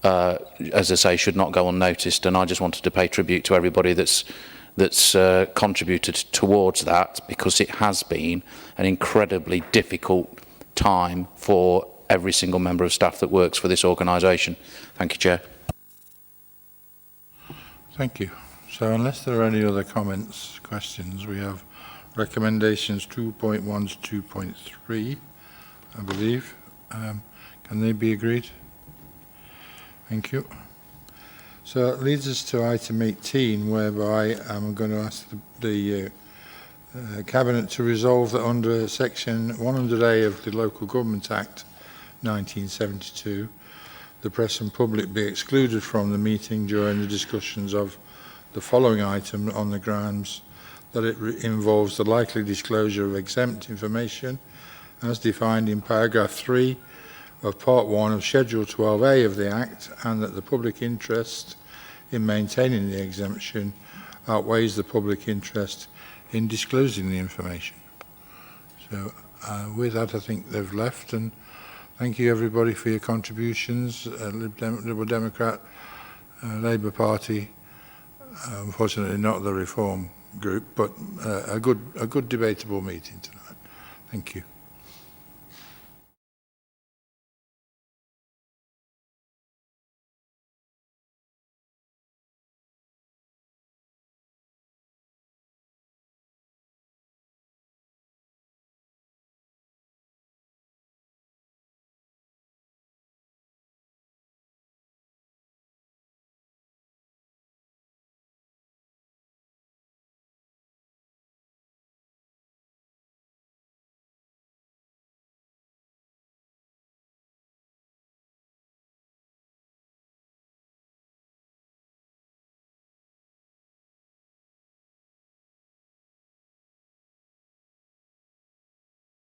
as I say, should not go unnoticed. And I just wanted to pay tribute to everybody that's contributed towards that, because it has been an incredibly difficult time for every single member of staff that works for this organisation. Thank you, Chair. Thank you. So unless there are any other comments, questions, we have recommendations 2.1 to 2.3, I believe. Can they be agreed? Thank you. So it leads us to item 18, whereby I'm going to ask the Cabinet to resolve that under section 100A of the Local Government Act 1972, the press and public be excluded from the meeting during the discussions of the following item on the grounds that it involves the likely disclosure of exempt information as defined in paragraph 3 of Part 1 of Schedule 12A of the Act, and that the public interest in maintaining the exemption outweighs the public interest in disclosing the information. So with that, I think they've left, and thank you everybody for your contributions. Liberal Democrat, Labour Party, unfortunately not the Reform group, but a good debatable meeting tonight. Thank you.